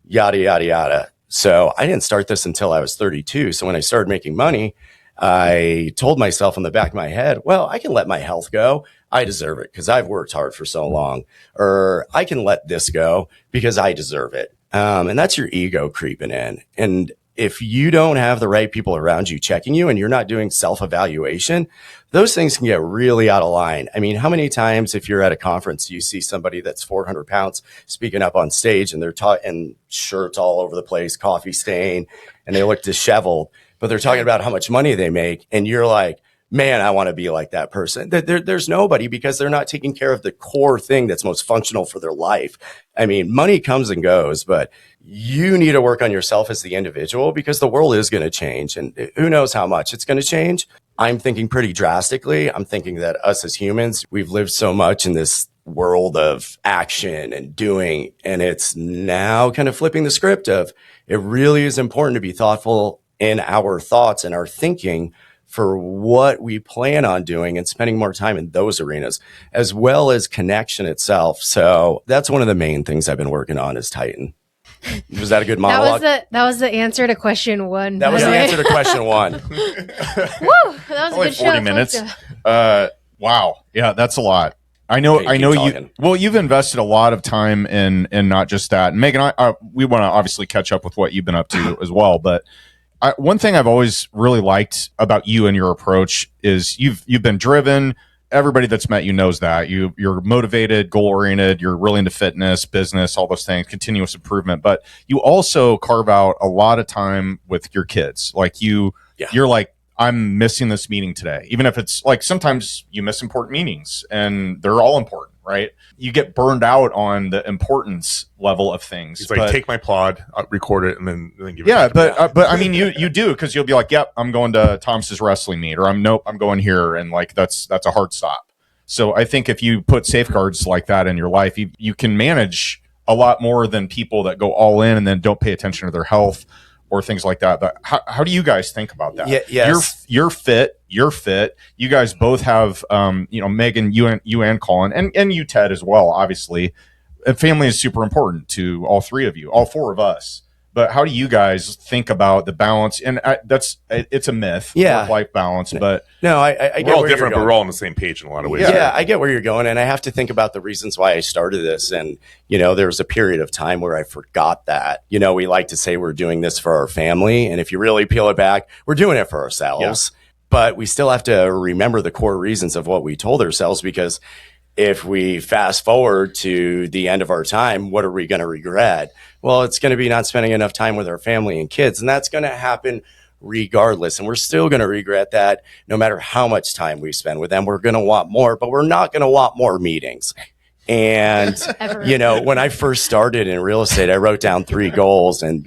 yada, yada, yada. So I didn't start this until I was 32. So when I started making money, I told myself in the back of my head, well, I can let my health go. I deserve it because I've worked hard for so long. Or I can let this go because I deserve it. And that's your ego creeping in. And if you don't have the right people around you checking you and you're not doing self-evaluation, those things can get really out of line. I mean, how many times if you're at a conference, you see somebody that's 400 pounds speaking up on stage and they're in shirts all over the place, coffee stain, and they look disheveled, but they're talking about how much money they make. And you're like, man, I want to be like that person. There's nobody, because they're not taking care of the core thing that's most functional for their life. I mean, money comes and goes, but you need to work on yourself as the individual, because the world is going to change, and who knows how much it's going to change. I'm thinking pretty drastically. I'm thinking that us as humans, we've lived so much in this world of action and doing, and it's now kind of flipping the script of it really is important to be thoughtful in our thoughts and our thinking for what we plan on doing, and spending more time in those arenas, as well as connection itself. So that's one of the main things I've been working on is Titan. Was that a good monologue?
That was the answer to question 1.
That was the answer to question 1.
Woo! That was
Only
a good
40
show.
minutes. Wow. Yeah, that's a lot. I know
Hey,
you.
talking.
Well, you've invested a lot of time in not just that. And Megan, we want to obviously catch up with what you've been up to as well. But one thing I've always really liked about you and your approach is you've been driven. Everybody that's met you knows that you're motivated, goal oriented. You're really into fitness, business, all those things, continuous improvement. But you also carve out a lot of time with your kids. Like you're like, I'm missing this meeting today. Even if it's like sometimes you miss important meetings and they're all important, right? You get burned out on the importance level of things.
It's like, take my plod, record it, and then give it
yeah,
back.
but I mean, you do, because you'll be like, yep, I'm going to Thomas's wrestling meet, or I'm going here. And like, that's a hard stop. So I think if you put safeguards like that in your life, you can manage a lot more than people that go all in and then don't pay attention to their health or things like that. But how do you guys think about that?
Yeah, yes.
You're fit. You guys both have, Megan, you and Colin, and you, Ted, as well, obviously. And family is super important to all 3 of you, all 4 of us. But how do you guys think about the balance? And it's a myth, work-life balance. But
no, I get
we're all
where
different,
you're
but we're all on the same page in a lot of ways.
Yeah, I get where you're going, and I have to think about the reasons why I started this. And there was a period of time where I forgot that. We like to say we're doing this for our family, and if you really peel it back, we're doing it for ourselves. Yeah. But we still have to remember the core reasons of what we told ourselves, because if we fast forward to the end of our time, what are we going to regret? Well, it's going to be not spending enough time with our family and kids. And that's going to happen regardless. And we're still going to regret that no matter how much time we spend with them. We're going to want more, but we're not going to want more meetings. And, when I first started in real estate, I wrote down 3 goals. And,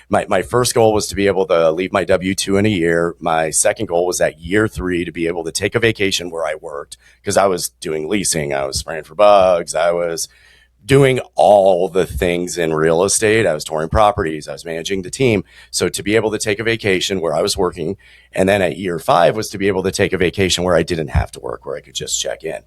my first goal was to be able to leave my W-2 in a year. My second goal was at year 3 to be able to take a vacation where I worked, because I was doing leasing. I was spraying for bugs. I was doing all the things in real estate. I was touring properties. I was managing the team. So to be able to take a vacation where I was working, and then at year 5 was to be able to take a vacation where I didn't have to work, where I could just check in.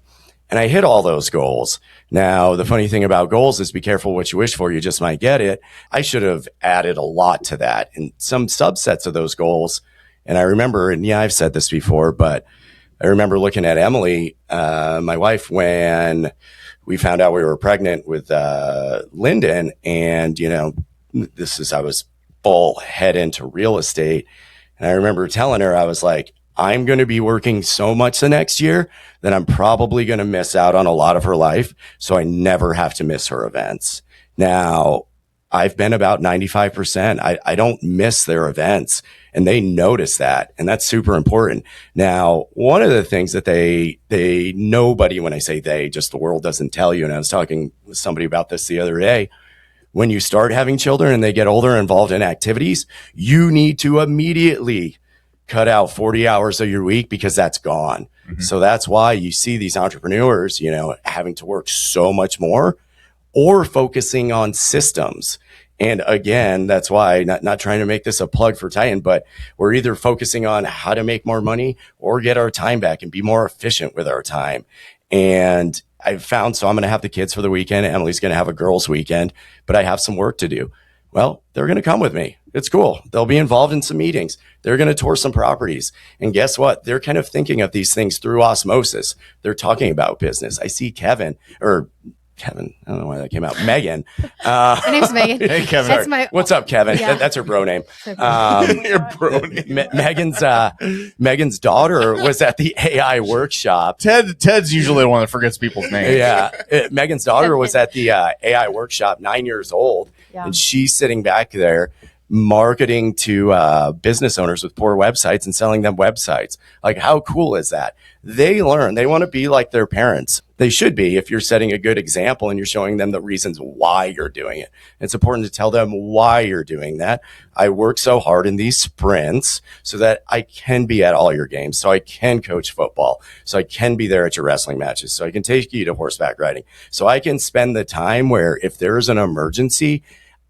And I hit all those goals. Now, the funny thing about goals is be careful what you wish for. You just might get it. I should have added a lot to that and some subsets of those goals. And I remember, and I've said this before, but I remember looking at Emily, my wife, when we found out we were pregnant with Lyndon. And, I was full head into real estate. And I remember telling her, I was like, I'm going to be working so much the next year that I'm probably going to miss out on a lot of her life. So I never have to miss her events. Now, I've been about 95%. I don't miss their events, and they notice that. And that's super important. Now, one of the things that nobody, when I say they, just the world doesn't tell you. And I was talking with somebody about this the other day. When you start having children and they get older and involved in activities, you need to immediately cut out 40 hours of your week, because that's gone. Mm-hmm. So that's why you see these entrepreneurs, having to work so much more or focusing on systems. And again, that's why not trying to make this a plug for Titan, but we're either focusing on how to make more money or get our time back and be more efficient with our time. And I've found, so I'm going to have the kids for the weekend. Emily's going to have a girls' weekend, but I have some work to do. Well, they're going to come with me. It's cool. They'll be involved in some meetings. They're going to tour some properties. And guess what? They're kind of thinking of these things through osmosis. They're talking about business. I see Kevin, I don't know why that came out. Megan.
My name's Megan.
Hey, Kevin.
What's up, Kevin?
Yeah.
That's her bro name.
Your bro name.
Megan's daughter was at the AI workshop.
Ted's usually the one that forgets people's names.
Yeah. Megan's daughter was at the AI workshop, 9 years old. Yeah. And she's sitting back there marketing to business owners with poor websites and selling them websites. Like, how cool is that? They learn. They want to be like their parents. They should be, if you're setting a good example and you're showing them the reasons why you're doing it. It's important to tell them why you're doing that. I work so hard in these sprints so that I can be at all your games, so I can coach football, so I can be there at your wrestling matches, so I can take you to horseback riding, so I can spend the time where if there's an emergency,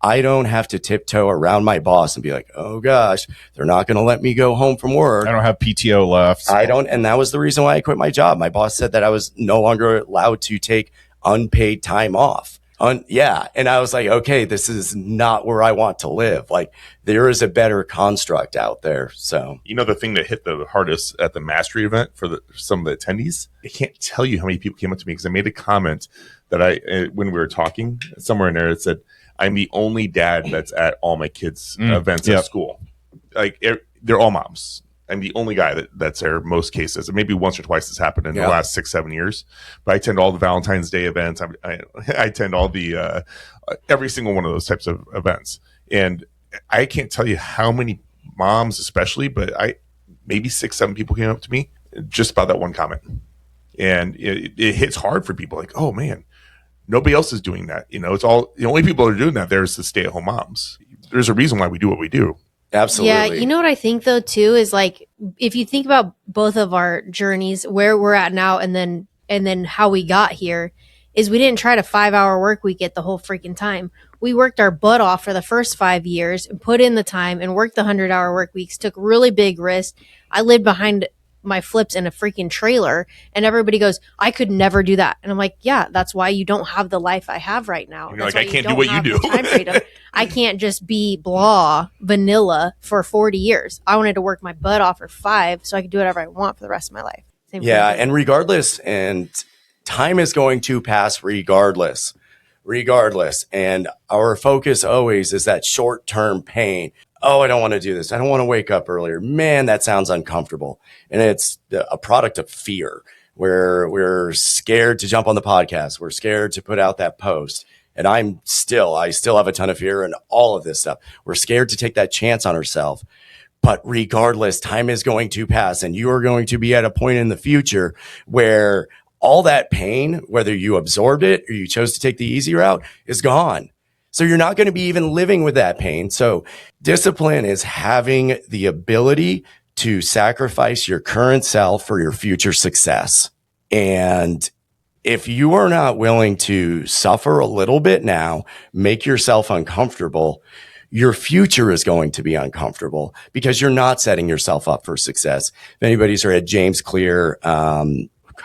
I don't have to tiptoe around my boss and be like, oh gosh, they're not going to let me go home from work.
I don't have PTO left.
So. I don't. And that was the reason why I quit my job. My boss said that I was no longer allowed to take unpaid time off. Yeah. And I was like, okay, this is not where I want to live. Like, there is a better construct out there. So,
You know, the thing that hit the hardest at the mastery event for some of the attendees, I can't tell you how many people came up to me because I made a comment that when we were talking somewhere in there, it said, I'm the only dad that's at all my kids' events at school. Like, they're all moms. I'm the only guy that's there most cases. And maybe once or twice has happened in the last 6-7 years. But I attend all the Valentine's Day events. I attend all the every single one of those types of events. And I can't tell you how many moms, especially, but maybe 6-7 people came up to me just about that one comment. And it hits hard for people. Like, oh man, nobody else is doing that. You know, it's all the only people that are doing that. There's the stay-at-home moms. There's a reason why we do what we do.
Absolutely.
Yeah, you know what I think though too is like if you think about both of our journeys, where we're at now, and then how we got here, is we didn't try to 5-hour work week the whole freaking time. We worked our butt off for the first 5 years and put in the time and worked the 100-hour work weeks. Took really big risks. I lived behind my flips in a freaking trailer, and everybody goes, I could never do that. And I'm like, yeah, that's why you don't have the life I have right now.
You're like, I can't do what you do.
Time freedom. I can't just be blah vanilla for 40 years. I wanted to work my butt off for 5 so I could do whatever I want for the rest of my life. Same
and regardless, and time is going to pass regardless. And our focus always is that short-term pain. Oh, I don't want to do this. I don't want to wake up earlier. Man, that sounds uncomfortable. And it's a product of fear where we're scared to jump on the podcast. We're scared to put out that post. And I still have a ton of fear and all of this stuff. We're scared to take that chance on ourselves. But regardless, time is going to pass, and you are going to be at a point in the future where all that pain, whether you absorbed it or you chose to take the easy route, is gone. So you're not going to be even living with that pain. So discipline is having the ability to sacrifice your current self for your future success. And if you are not willing to suffer a little bit now, make yourself uncomfortable, your future is going to be uncomfortable because you're not setting yourself up for success. If anybody's read James Clear,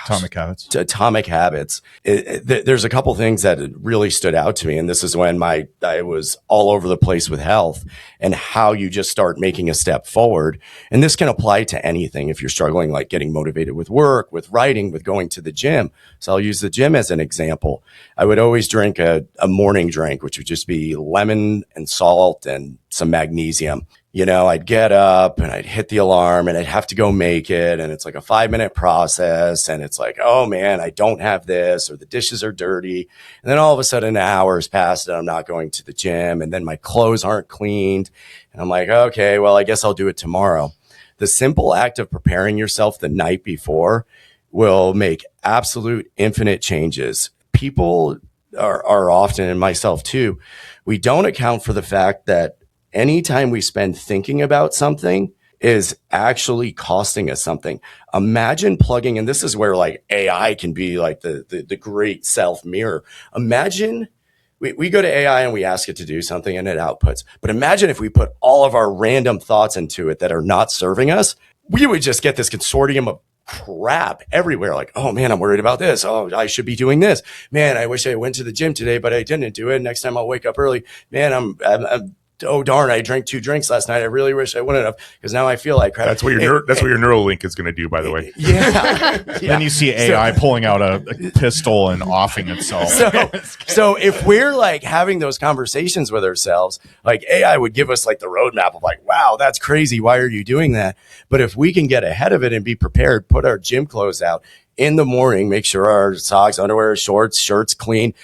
Atomic Habits. There's a couple things that really stood out to me. And this is when I was all over the place with health and how you just start making a step forward. And this can apply to anything. If you're struggling, like getting motivated with work, with writing, with going to the gym. So I'll use the gym as an example. I would always drink a morning drink, which would just be lemon and salt and some magnesium. You know, I'd get up and I'd hit the alarm and I'd have to go make it. And it's like a 5-minute process. And it's like, oh man, I don't have this, or the dishes are dirty. And then all of a sudden an hour's passed and I'm not going to the gym. And then my clothes aren't cleaned. And I'm like, okay, well, I guess I'll do it tomorrow. The simple act of preparing yourself the night before will make absolute infinite changes. People are often, and myself too, we don't account for the fact that anytime we spend thinking about something is actually costing us something. Imagine plugging, and this is where like AI can be like the great self mirror. Imagine we go to AI and we ask it to do something and it outputs. But imagine if we put all of our random thoughts into it that are not serving us, we would just get this consortium of crap everywhere. Like, oh man, I'm worried about this. Oh, I should be doing this. Man, I wish I went to the gym today, but I didn't do it. Next time I'll wake up early. Man, I'm oh darn, I drank 2 drinks last night. I really wish I wouldn't have, because now I feel like crap.
That's what your Neuralink is going to do, by the way.
Yeah.
Then you see AI pulling out a pistol and offing itself.
So if we're like having those conversations with ourselves, like AI would give us like the roadmap of like, wow, that's crazy. Why are you doing that? But if we can get ahead of it and be prepared, put our gym clothes out in the morning, make sure our socks, underwear, shorts, shirts clean,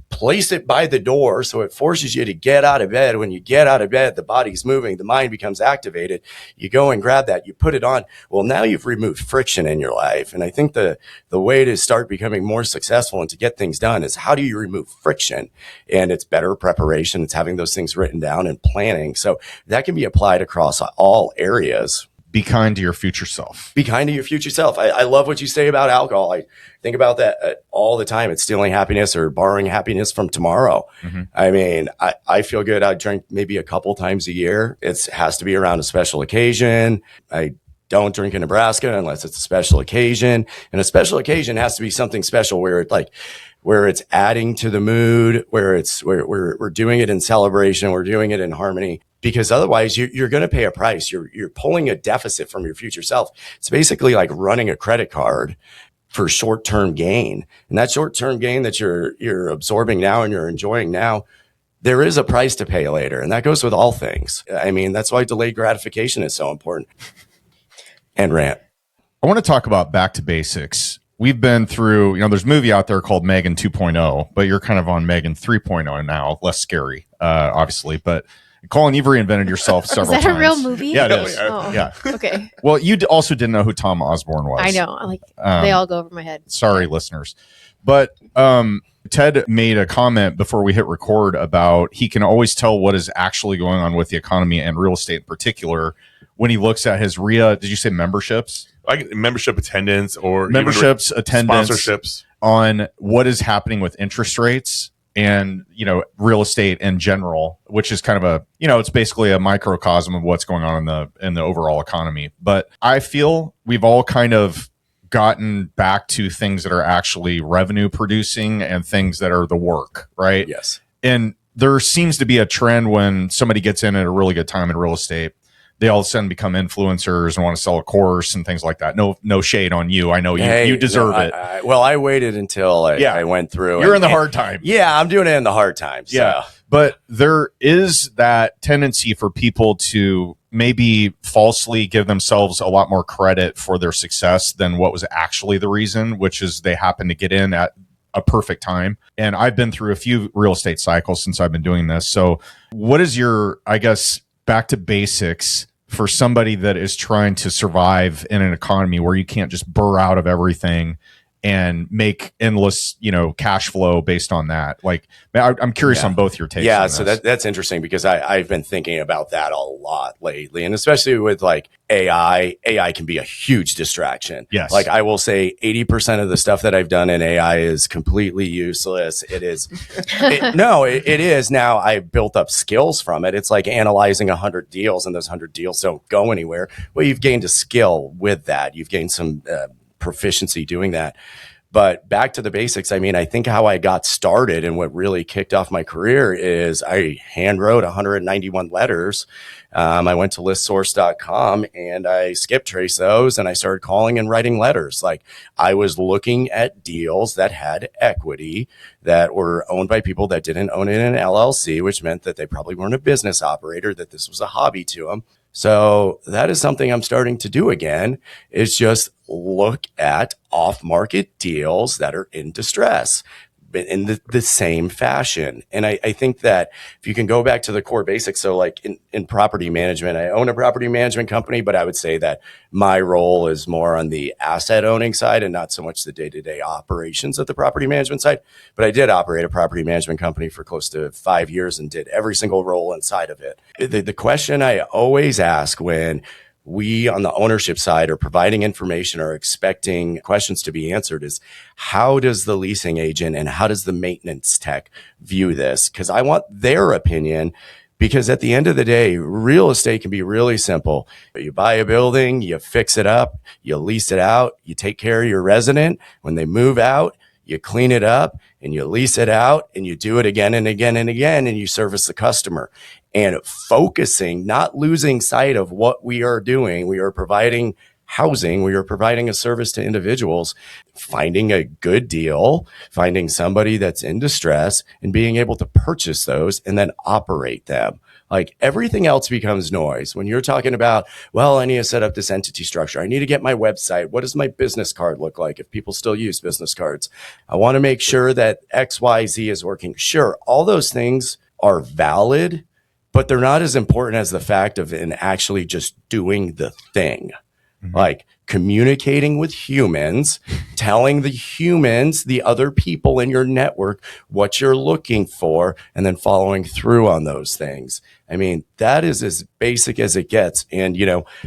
place it by the door so it forces you to get out of bed. When you get out of bed, the body's moving, the mind becomes activated. You go and grab that, you put it on. Well, now you've removed friction in your life. And I think the way to start becoming more successful and to get things done is how do you remove friction? And it's better preparation. It's having those things written down and planning. So that can be applied across all areas.
Be kind to your future self.
Be kind to your future self. I love what you say about alcohol. I think about that all the time. It's stealing happiness or borrowing happiness from tomorrow. Mm-hmm. I mean, I feel good. I drink maybe a couple times a year. It has to be around a special occasion. I don't drink in Nebraska unless it's a special occasion. And a special occasion has to be something special where it like, where it's adding to the mood, where we're doing it in celebration, we're doing it in harmony. Because otherwise you're going to pay a price. You're pulling a deficit from your future self. It's basically like running a credit card for short-term gain. And that short-term gain that you're absorbing now and you're enjoying now, there is a price to pay later. And that goes with all things. I mean, that's why delayed gratification is so important. And rant.
I want to talk about back to basics. We've been through, there's a movie out there called Megan 2.0, but you're kind of on Megan 3.0 now, less scary, obviously. But Colin, you've reinvented yourself several times.
Is that a real movie?
Yeah, it is.
Oh,
yeah.
Okay.
Well, you also didn't know who Tom Osborne was.
I know. They all go over my head.
Sorry, listeners. But Ted made a comment before we hit record about he can always tell what is actually going on with the economy and real estate in particular when he looks at his RIA. Did you say memberships?
Like membership attendance or
memberships, attendance,
sponsorships
on what is happening with interest rates and, real estate in general, which is kind of it's basically a microcosm of what's going on in the overall economy. But I feel we've all kind of gotten back to things that are actually revenue producing and things that are the work, right?
Yes.
And there seems to be a trend when somebody gets in at a really good time in real estate, they all of a sudden become influencers and want to sell a course and things like that. No shade on you. I know you deserve it.
I waited until I went through.
You're in the hard time.
Yeah, I'm doing it in the hard times.
Yeah.
So.
But there is that tendency for people to maybe falsely give themselves a lot more credit for their success than what was actually the reason, which is they happen to get in at a perfect time. And I've been through a few real estate cycles since I've been doing this. So what is your, back to basics for somebody that is trying to survive in an economy where you can't just burr out of everything and make endless, cash flow based on that? Like, I'm curious on both your takes.
Yeah,
on
so
this.
that's interesting because I've been thinking about that a lot lately, and especially with like AI. AI can be a huge distraction.
Yes.
Like I will say 80% of the stuff that I've done in AI is completely useless. It is. It is. Now I've built up skills from it. It's like analyzing 100 deals and those 100 deals don't go anywhere. Well, you've gained a skill with that. You've gained some proficiency doing that. But back to the basics, I think how I got started and what really kicked off my career is I hand wrote 191 letters. I went to listsource.com and I skip traced those and I started calling and writing letters. Like I was looking at deals that had equity that were owned by people that didn't own it in an LLC, which meant that they probably weren't a business operator, that this was a hobby to them. So that is something I'm starting to do again, is just look at off-market deals that are in distress in the same fashion. And I think that if you can go back to the core basics, so like in property management, I own a property management company, but I would say that my role is more on the asset owning side and not so much the day-to-day operations of the property management side. But I did operate a property management company for close to 5 years and did every single role inside of it. The question I always ask when we on the ownership side are providing information or expecting questions to be answered is how does the leasing agent and how does the maintenance tech view this? Because I want their opinion, because at the end of the day, real estate can be really simple. You buy a building, you fix it up, you lease it out, you take care of your resident. When they move out, you clean it up and you lease it out and you do it again and again and again and you service the customer. And focusing, not losing sight of what we are doing. We are providing housing. We are providing a service to individuals, finding a good deal, finding somebody that's in distress and being able to purchase those and then operate them. Like everything else becomes noise. When you're talking about, well, I need to set up this entity structure. I need to get my website. What does my business card look like if people still use business cards? I want to make sure that XYZ is working. Sure, all those things are valid, but they're not as important as the fact of in actually just doing the thing. Mm-hmm. Like communicating with humans, telling the humans, the other people in your network, what you're looking for, and then following through on those things. I mean, that is as basic as it gets. And,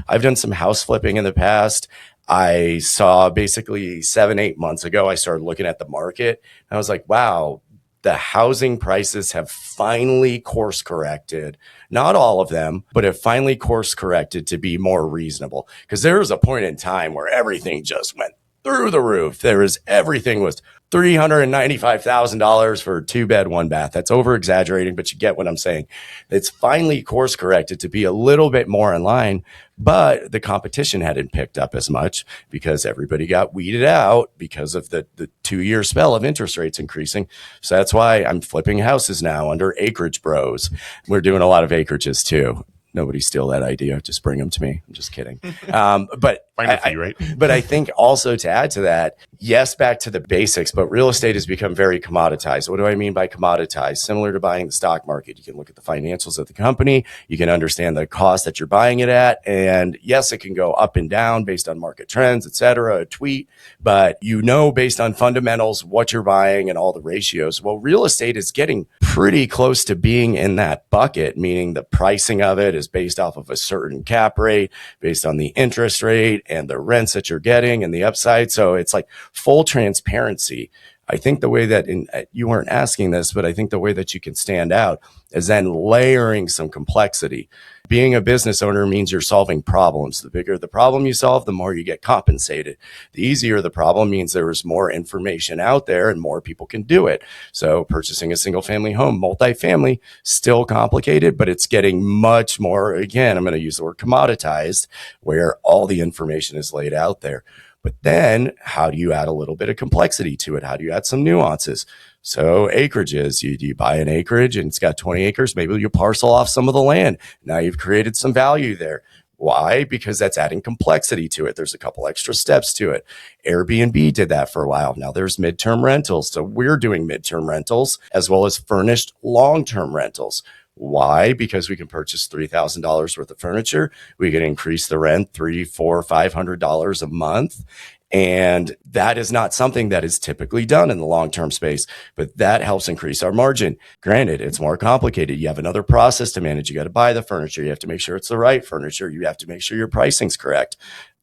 I've done some house flipping in the past. I saw basically 7-8 months ago, I started looking at the market. And I was like, wow, the housing prices have finally course corrected. Not all of them, but have finally course corrected to be more reasonable. Because there was a point in time where everything just went through the roof. Everything was $395,000 for a 2-bed, 1-bath. That's over exaggerating, but you get what I'm saying. It's finally course corrected to be a little bit more in line, but the competition hadn't picked up as much because everybody got weeded out because of the 2-year spell of interest rates increasing. So that's why I'm flipping houses now under Acreage Bros. We're doing a lot of acreages too. Nobody steal that idea. Just bring them to me. I'm just kidding. But
right?
But I think also to add to that, yes, back to the basics, but real estate has become very commoditized. What do I mean by commoditized? Similar to buying the stock market. You can look at the financials of the company. You can understand the cost that you're buying it at. And yes, it can go up and down based on market trends, et cetera, a tweet, but you know, based on fundamentals, what you're buying and all the ratios. Well, real estate is getting pretty close to being in that bucket, meaning the pricing of it is based off of a certain cap rate, based on the interest rate and the rents that you're getting and the upside. So it's like full transparency. I think the way that, you weren't asking this, but I think the way that you can stand out is then layering some complexity. Being a business owner means you're solving problems. The bigger the problem you solve, the more you get compensated. The easier the problem means there's more information out there and more people can do it. So purchasing a single family home, multifamily, still complicated, but it's getting much more, again, I'm going to use the word commoditized, where all the information is laid out there. But then how do you add a little bit of complexity to it? How do you add some nuances? So acreages, you buy an acreage and it's got 20 acres. Maybe you parcel off some of the land. Now you've created some value there. Why? Because that's adding complexity to it. There's a couple extra steps to it. Airbnb did that for a while. Now there's midterm rentals. So we're doing midterm rentals as well as furnished long-term rentals. Why? Because we can purchase $3,000 worth of furniture. We can increase the rent $300, $400, $500 a month. And that is not something that is typically done in the long-term space, but that helps increase our margin. Granted, it's more complicated. You have another process to manage. You got to buy the furniture. You have to make sure it's the right furniture. You have to make sure your pricing's correct.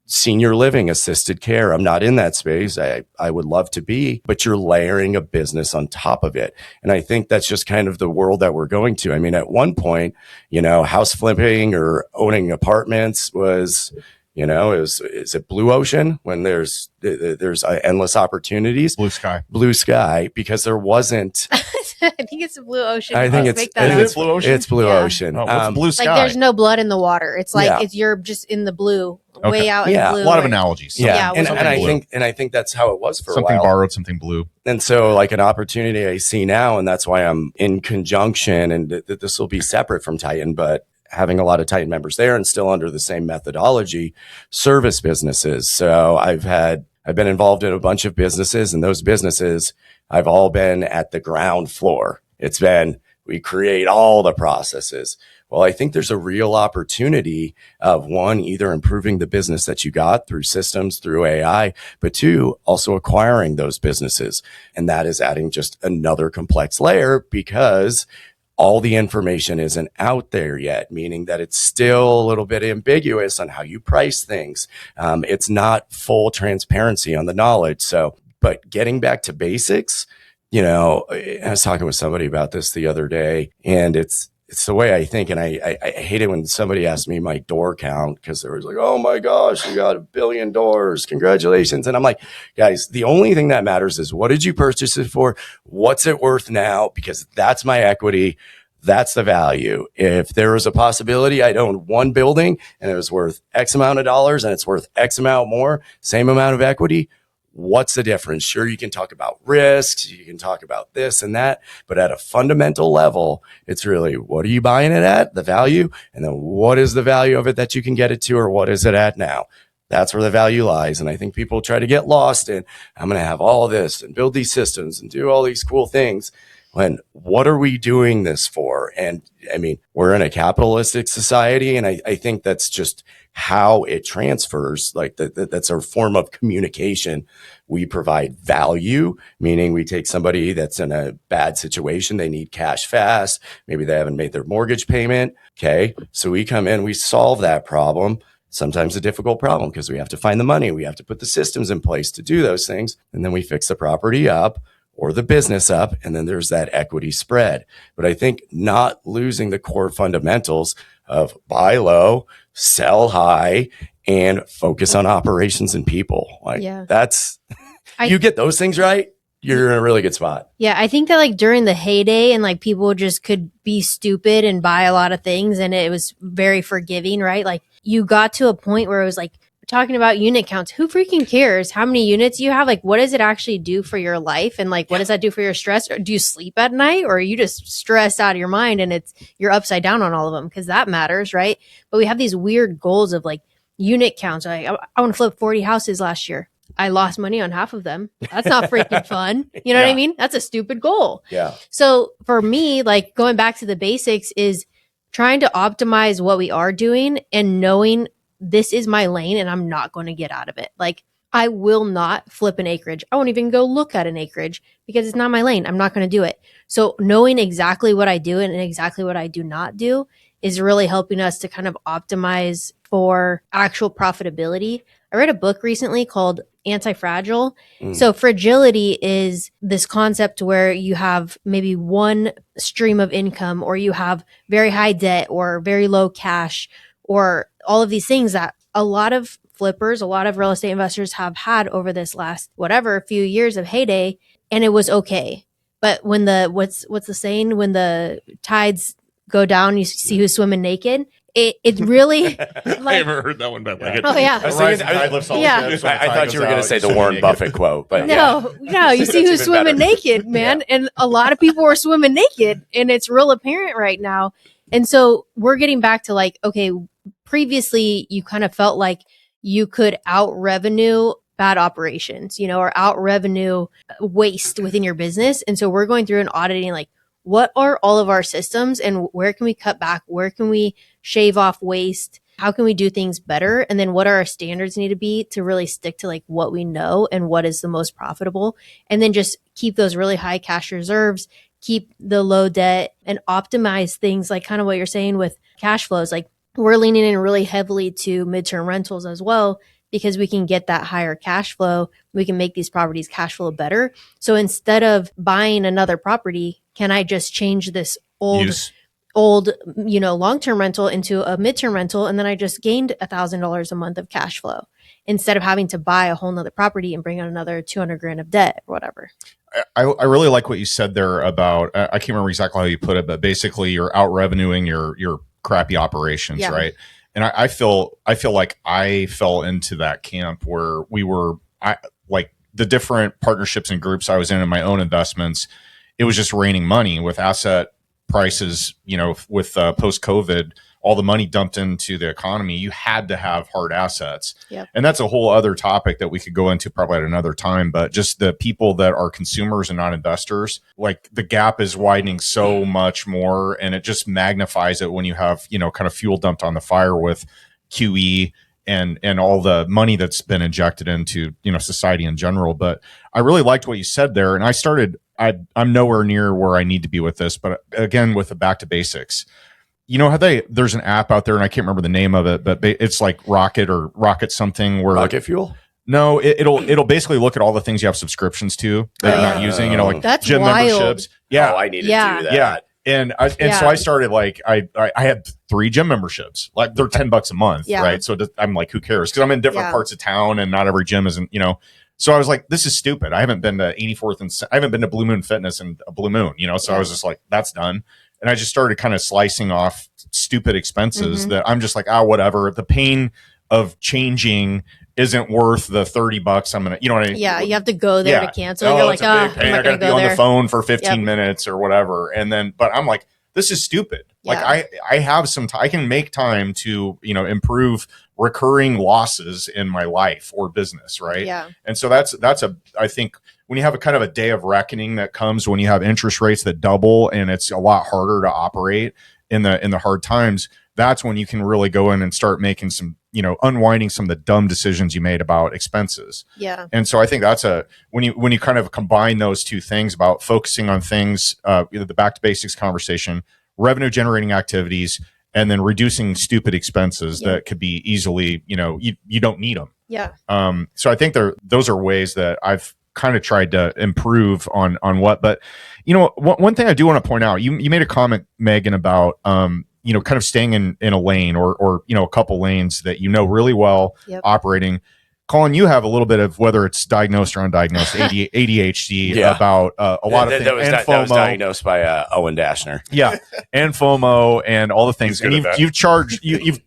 Senior living, assisted care. I'm not in that space. I would love to be, but you're layering a business on top of it. And I think that's just kind of the world that we're going to. I mean, at one point, house flipping or owning apartments was, is it blue ocean when there's endless opportunities?
Blue
sky, because there wasn't.
I think it's a blue ocean.
I think it's
blue ocean.
It's blue ocean.
Oh, what's blue sky?
Like there's no blood in the water. It's like you're just in the blue, way out in the blue.
A lot of analogies.
Yeah. And I think that's how it was for a while.
Something borrowed, something blue.
And so like an opportunity I see now, and that's why I'm in conjunction, and this will be separate from Titan, but having a lot of Titan members there and still under the same methodology, service businesses. So I've been involved in a bunch of businesses, and those businesses, I've all been at the ground floor. We create all the processes. Well, I think there's a real opportunity of one, either improving the business that you got through systems, through AI, but two, also acquiring those businesses. And that is adding just another complex layer because all the information isn't out there yet, meaning that it's still a little bit ambiguous on how you price things. It's not full transparency on the knowledge. But getting back to basics, I was talking with somebody about this the other day, and it's the way I think. And I hate it when somebody asks me my door count because they was like, oh my gosh, you got 1 billion doors. Congratulations. And I'm like, guys, the only thing that matters is what did you purchase it for? What's it worth now? Because that's my equity. That's the value. If there was a possibility I'd own one building and it was worth X amount of dollars and it's worth X amount more, same amount of equity, what's the difference? Sure, you can talk about risks, you can talk about this and that, but at a fundamental level, it's really, what are you buying it at, the value, and then what is the value of it that you can get it to, or what is it at now? That's where the value lies. And I think people try to get lost in, I'm going to have all this and build these systems and do all these cool things. When what are we doing this for? And I mean, we're in a capitalistic society, and I think that's just how it transfers. Like that's a form of communication. We provide value, meaning we take somebody that's in a bad situation. They need cash fast. Maybe they haven't made their mortgage payment. Okay. So we come in, we solve that problem. Sometimes a difficult problem because we have to find the money. We have to put the systems in place to do those things. And then we fix the property up or the business up, and then there's that equity spread. But I think not losing the core fundamentals of buy low, sell high, and focus on operations and people. You get those things right, you're in a really good spot.
Yeah, I think that like during the heyday and like people just could be stupid and buy a lot of things and it was very forgiving, right? Like you got to a point where it was like talking about unit counts. Who freaking cares how many units you have? Like what does it actually do for your life? And like what does that do for your stress? Or do you sleep at night or are you just stressed out of your mind and you're upside down on all of them? Because that matters, right? But we have these weird goals of like unit counts. Like I want to flip 40 houses last year. I lost money on half of them. That's not freaking fun. You know what I mean? That's a stupid goal.
Yeah.
So for me, like going back to the basics is trying to optimize what we are doing and knowing this is my lane and I'm not going to get out of it. Like I will not flip an acreage. I won't even go look at an acreage because it's not my lane. I'm not going to do it. So knowing exactly what I do and exactly what I do not do is really helping us to kind of optimize for actual profitability. I read a book recently called Anti-Fragile. So fragility is this concept where you have maybe one stream of income or you have very high debt or very low cash or all of these things that a lot of flippers, a lot of real estate investors have had over this last few years of heyday, and it was okay. But when the what's the saying? When the tides go down, you see who's swimming naked. It really like,
I haven't heard that one, but like
oh yeah.
I thought you were going to say the Warren Buffett quote, but
no, you see who's swimming naked, man. Yeah. And a lot of people are swimming naked and it's real apparent right now. And so we're getting back to like, okay, previously you kind of felt like you could out revenue bad operations, or out revenue waste within your business. And so we're going through and auditing like, what are all of our systems and where can we cut back? Where can we shave off waste? How can we do things better? And then what are our standards need to be to really stick to like what we know and what is the most profitable? And then just keep those really high cash reserves, keep the low debt and optimize things like kind of what you're saying with cash flows. Like we're leaning in really heavily to midterm rentals as well, because we can get that higher cash flow. We can make these properties cash flow better. So instead of buying another property, can I just change this old, long-term rental into a midterm rental? And then I just gained $1,000 a month of cash flow instead of having to buy a whole nother property and bring on another 200 grand of debt or whatever.
I really like what you said there about, I can't remember exactly how you put it, but basically you're out revenuing your crappy operations, right? And I feel like I fell into that camp where like the different partnerships and groups I was in my own investments, it was just raining money with asset prices, with post-COVID, all the money dumped into the economy. You had to have hard assets. Yep. And that's a whole other topic that we could go into probably at another time. But just the people that are consumers and not investors, like the gap is widening so much more. And it just magnifies it when you have, kind of fuel dumped on the fire with QE and all the money that's been injected into, society in general. But I really liked what you said there. And I'm nowhere near where I need to be with this, but again, with the back to basics, how there's an app out there and I can't remember the name of it, but it's like Rocket something where
Rocket Fuel.
No, it'll basically look at all the things you have subscriptions to that you're not using, like
that's
gym
wild.
memberships.
Yeah. Oh, I need to do that.
Yeah. And so I started like, I had 3 gym memberships, like they're $10 a month. Right. So I'm like, who cares? Cause I'm in different parts of town and not every gym isn't, so I was like, this is stupid. I haven't been to 84th and I haven't been to Blue Moon Fitness and a Blue Moon, so I was just like, that's done. And I just started kind of slicing off stupid expenses that I'm just like, whatever. The pain of changing isn't worth the $30 I'm going to, what I mean?
Yeah. You have to go there to cancel. You're like,
I'm not going to be on the phone for 15 minutes or whatever. And then, but I'm like, this is stupid. Like I have some time, I can make time to, improve recurring losses in my life or business. Right.
Yeah.
And so I think when you have a kind of a day of reckoning that comes when you have interest rates that double and it's a lot harder to operate in the hard times, that's when you can really go in and start making some, unwinding some of the dumb decisions you made about expenses.
Yeah.
And so I think that's when you kind of combine those two things about focusing on things, the back to basics conversation, revenue generating activities, and then reducing stupid expenses that could be easily, you don't need them.
Yeah.
So I think those are ways that I've kind of tried to improve on what, but one thing I do want to point out, you made a comment, Megan, about, kind of staying in a lane or a couple lanes that really well operating. Colin, you have a little bit of, whether it's diagnosed or undiagnosed ADHD, about a lot of things.
That was diagnosed by Owen Dashner.
Yeah, and FOMO and all the things. And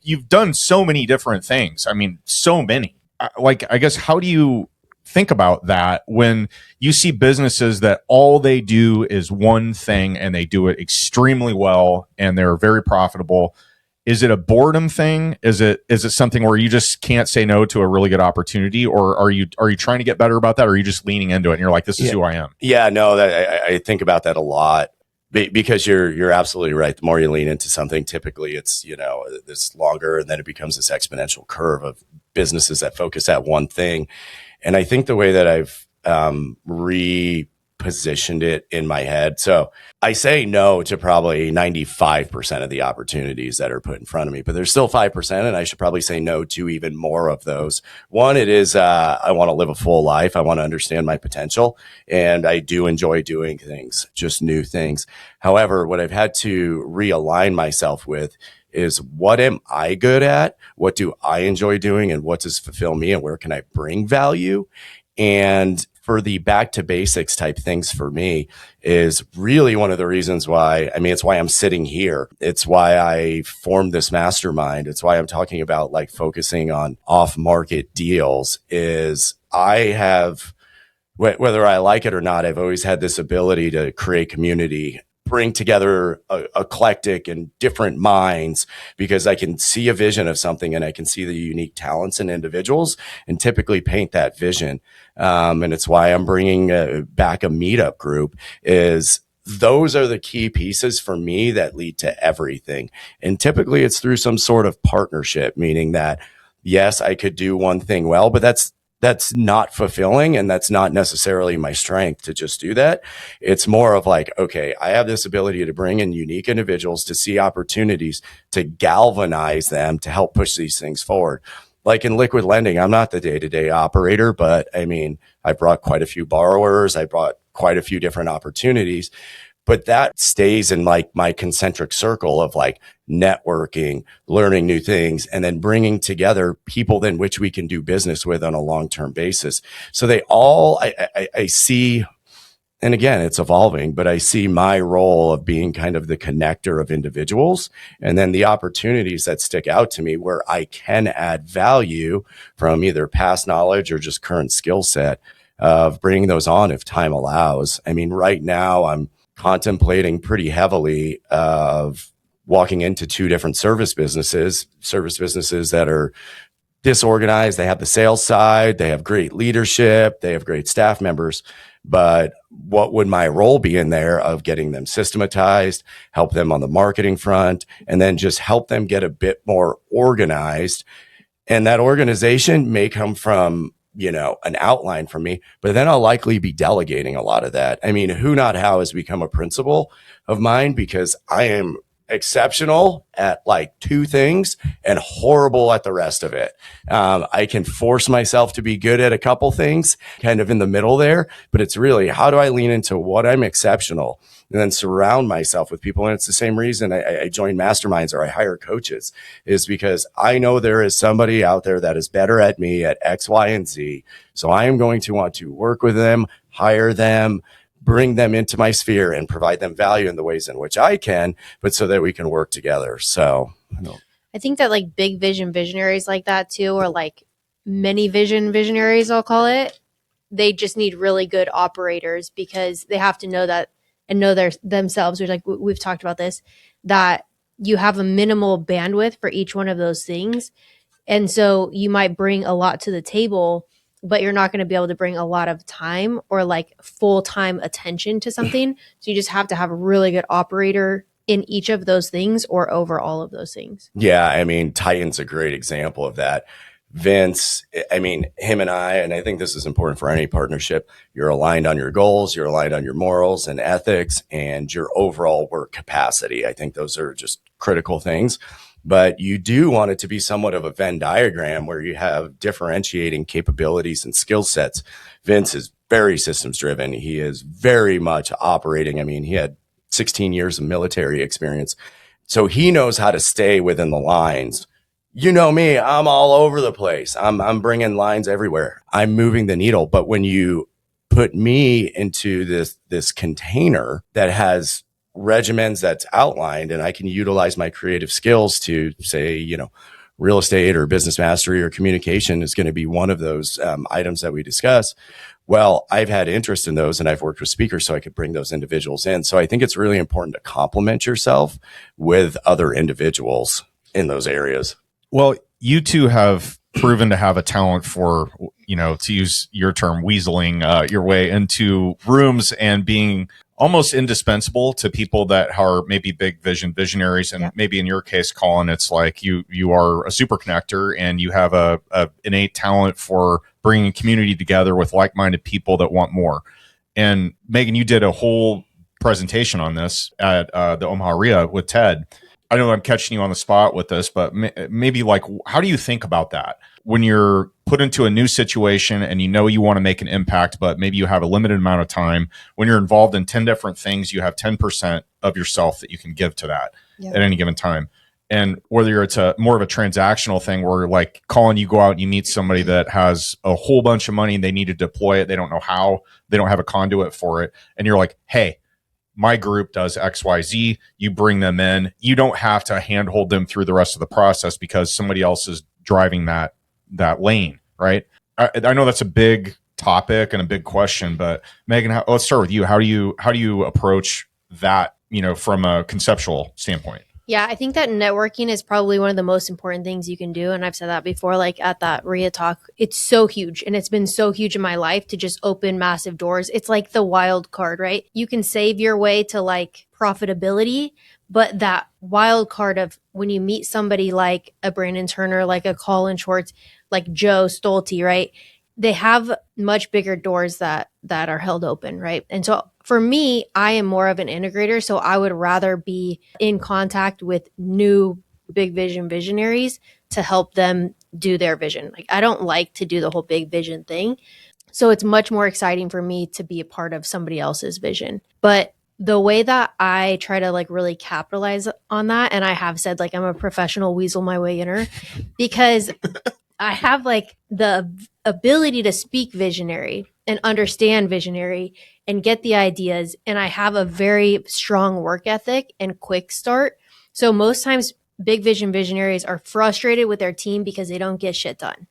you've done so many different things. I mean, so many. I guess, how do you think about that when you see businesses that all they do is one thing and they do it extremely well and they're very profitable? Is it a boredom thing? Is it something where you just can't say no to a really good opportunity, or are you trying to get better about that, or are you just leaning into it and you're like, this is who I am?
Yeah, no, I think about that a lot, because you're absolutely right. The more you lean into something, typically it's, this longer, and then it becomes this exponential curve of businesses that focus at one thing. And I think the way that I've repositioned it in my head, so I say no to probably 95% of the opportunities that are put in front of me, but there's still 5%, and I should probably say no to even more of those. One, it is I want to live a full life. I want to understand my potential, and I do enjoy doing things, just new things. However, what I've had to realign myself with is, what am I good at? What do I enjoy doing? And what does fulfill me? And where can I bring value? And for the back to basics type things, for me, is really one of the reasons why, it's why I'm sitting here. It's why I formed this mastermind. It's why I'm talking about focusing on off market deals. Is I have, whether I like it or not, I've always had this ability to create community, bring together eclectic and different minds, because I can see a vision of something and I can see the unique talents in individuals and typically paint that vision. And it's why I'm bringing back a meetup group. Is those are the key pieces for me that lead to everything. And typically it's through some sort of partnership, meaning that, yes, I could do one thing well, but that's not fulfilling, and that's not necessarily my strength to just do that. It's more of okay, I have this ability to bring in unique individuals, to see opportunities, to galvanize them, to help push these things forward. Like in liquid lending, I'm not the day-to-day operator, but I brought quite a few borrowers. I brought quite a few different opportunities. But that stays in my concentric circle of networking, learning new things, and then bringing together people then which we can do business with on a long-term basis. So they all, I see, and again, it's evolving, but I see my role of being kind of the connector of individuals, and then the opportunities that stick out to me where I can add value from either past knowledge or just current skill set, of bringing those on if time allows. Right now I'm contemplating pretty heavily of walking into two different service businesses that are disorganized. They have the sales side, they have great leadership, they have great staff members, but what would my role be in there of getting them systematized, help them on the marketing front, and then just help them get a bit more organized? And that organization may come from an outline from me, but then I'll likely be delegating a lot of that. Who Not How has become a principle of mine, because I am exceptional at two things and horrible at the rest of it. I can force myself to be good at a couple things, kind of in the middle there, but it's really, how do I lean into what I'm exceptional and then surround myself with people? And it's the same reason I join masterminds or I hire coaches, is because I know there is somebody out there that is better at me at X, Y, and Z. So I am going to want to work with them, hire them, bring them into my sphere, and provide them value in the ways in which I can, but so that we can work together. So
I think that big vision visionaries like that too, or many vision visionaries, I'll call it, they just need really good operators, because they have to know that and know themselves, which we've talked about this, that you have a minimal bandwidth for each one of those things. And so you might bring a lot to the table, but you're not going to be able to bring a lot of time or full-time attention to something. So you just have to have a really good operator in each of those things or over all of those things.
Yeah, Titan's a great example of that. Vince, him and I think this is important for any partnership, you're aligned on your goals, you're aligned on your morals and ethics, and your overall work capacity. I think those are just critical things. But you do want it to be somewhat of a Venn diagram where you have differentiating capabilities and skill sets. Vince is very systems driven. He is very much operating. He had 16 years of military experience. So he knows how to stay within the lines you know me, I'm all over the place. I'm bringing lines everywhere. I'm moving the needle. But when you put me into this container that has regimens that's outlined, and I can utilize my creative skills to say, real estate or business mastery or communication is going to be one of those items that we discuss. Well, I've had interest in those and I've worked with speakers so I could bring those individuals in. So I think it's really important to complement yourself with other individuals in those areas.
Well, you two have proven to have a talent for, to use your term, weaseling your way into rooms and being almost indispensable to people that are maybe big visionaries. And maybe in your case, Colin, it's like you are a super connector and you have a innate talent for bringing community together with like-minded people that want more. And Megan, you did a whole presentation on this at the Omaha RIA with Ted. I know I'm catching you on the spot with this, but maybe like, how do you think about that when you're put into a new situation and you want to make an impact, but maybe you have a limited amount of time? When you're involved in 10 different things, you have 10% of yourself that you can give to that at any given time. And whether it's more of a transactional thing where, like, Colin, you go out and you meet somebody that has a whole bunch of money and they need to deploy it. They don't know how, they don't have a conduit for it. And you're like, hey, my group does XYZ. You bring them in. You don't have to handhold them through the rest of the process because somebody else is driving that lane, right? I know that's a big topic and a big question, but Megan, let's start with you. How do you approach that, from a conceptual standpoint?
Yeah, I think that networking is probably one of the most important things you can do. And I've said that before, like at that RIA talk, it's so huge. And it's been so huge in my life to just open massive doors. It's like the wild card, right? You can save your way to like profitability, but that wild card of when you meet somebody like a Brandon Turner, like a Colin Schwartz, like Joe Stolte, right? They have much bigger doors that are held open, right? And so for me, I am more of an integrator. So I would rather be in contact with new big visionaries to help them do their vision. Like, I don't like to do the whole big vision thing. So it's much more exciting for me to be a part of somebody else's vision. But the way that I try to like really capitalize on that, and I have said like I'm a professional weasel my way inner, because I have like the ability to speak visionary and understand visionary and get the ideas. And I have a very strong work ethic and quick start. So most times big visionaries are frustrated with their team because they don't get shit done.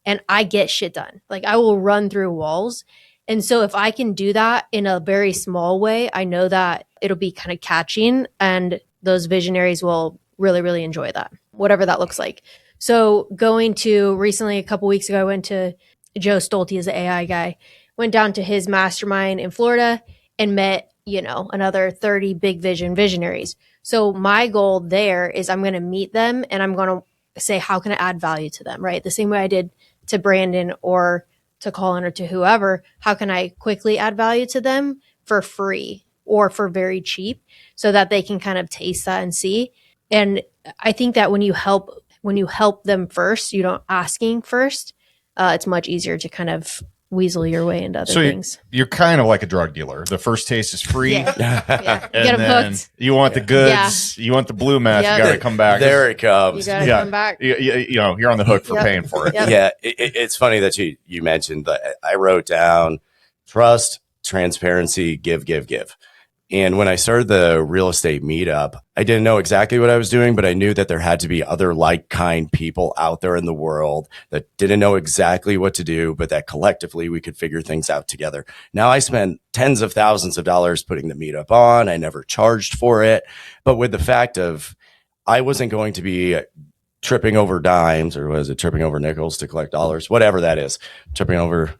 And I get shit done. Like, I will run through walls. And so if I can do that in a very small way, I know that it'll be kind of catching and those visionaries will really, really enjoy that, whatever that looks like. So recently, a couple weeks ago, I went to Joe Stolte, is the AI guy, went down to his mastermind in Florida and met, another 30 big visionaries. So my goal there is I'm going to meet them and I'm going to say, how can I add value to them, right? The same way I did to Brandon or to Colin or to whoever, how can I quickly add value to them for free or for very cheap so that they can kind of taste that and see. And I think that when you help them first, you don't asking first, it's much easier to kind of weasel your way into other things.
You're kind of like a drug dealer. The first taste is free.
Yeah.
And
get them hooked.
You want the goods. You want the blue meth.
Yep.
You got to come back.
There it comes.
You got to come back.
You're on the hook for paying for it.
Yep.
Yeah, it's funny that you mentioned that. I wrote down trust, transparency, give. And when I started the real estate meetup, I didn't know exactly what I was doing, but I knew that there had to be other like-kind people out there in the world that didn't know exactly what to do, but that collectively we could figure things out together. Now, I spent tens of thousands of dollars putting the meetup on. I never charged for it. But with the fact of I wasn't going to be tripping over dimes, or was it tripping over nickels to collect dollars? Whatever that is. Tripping over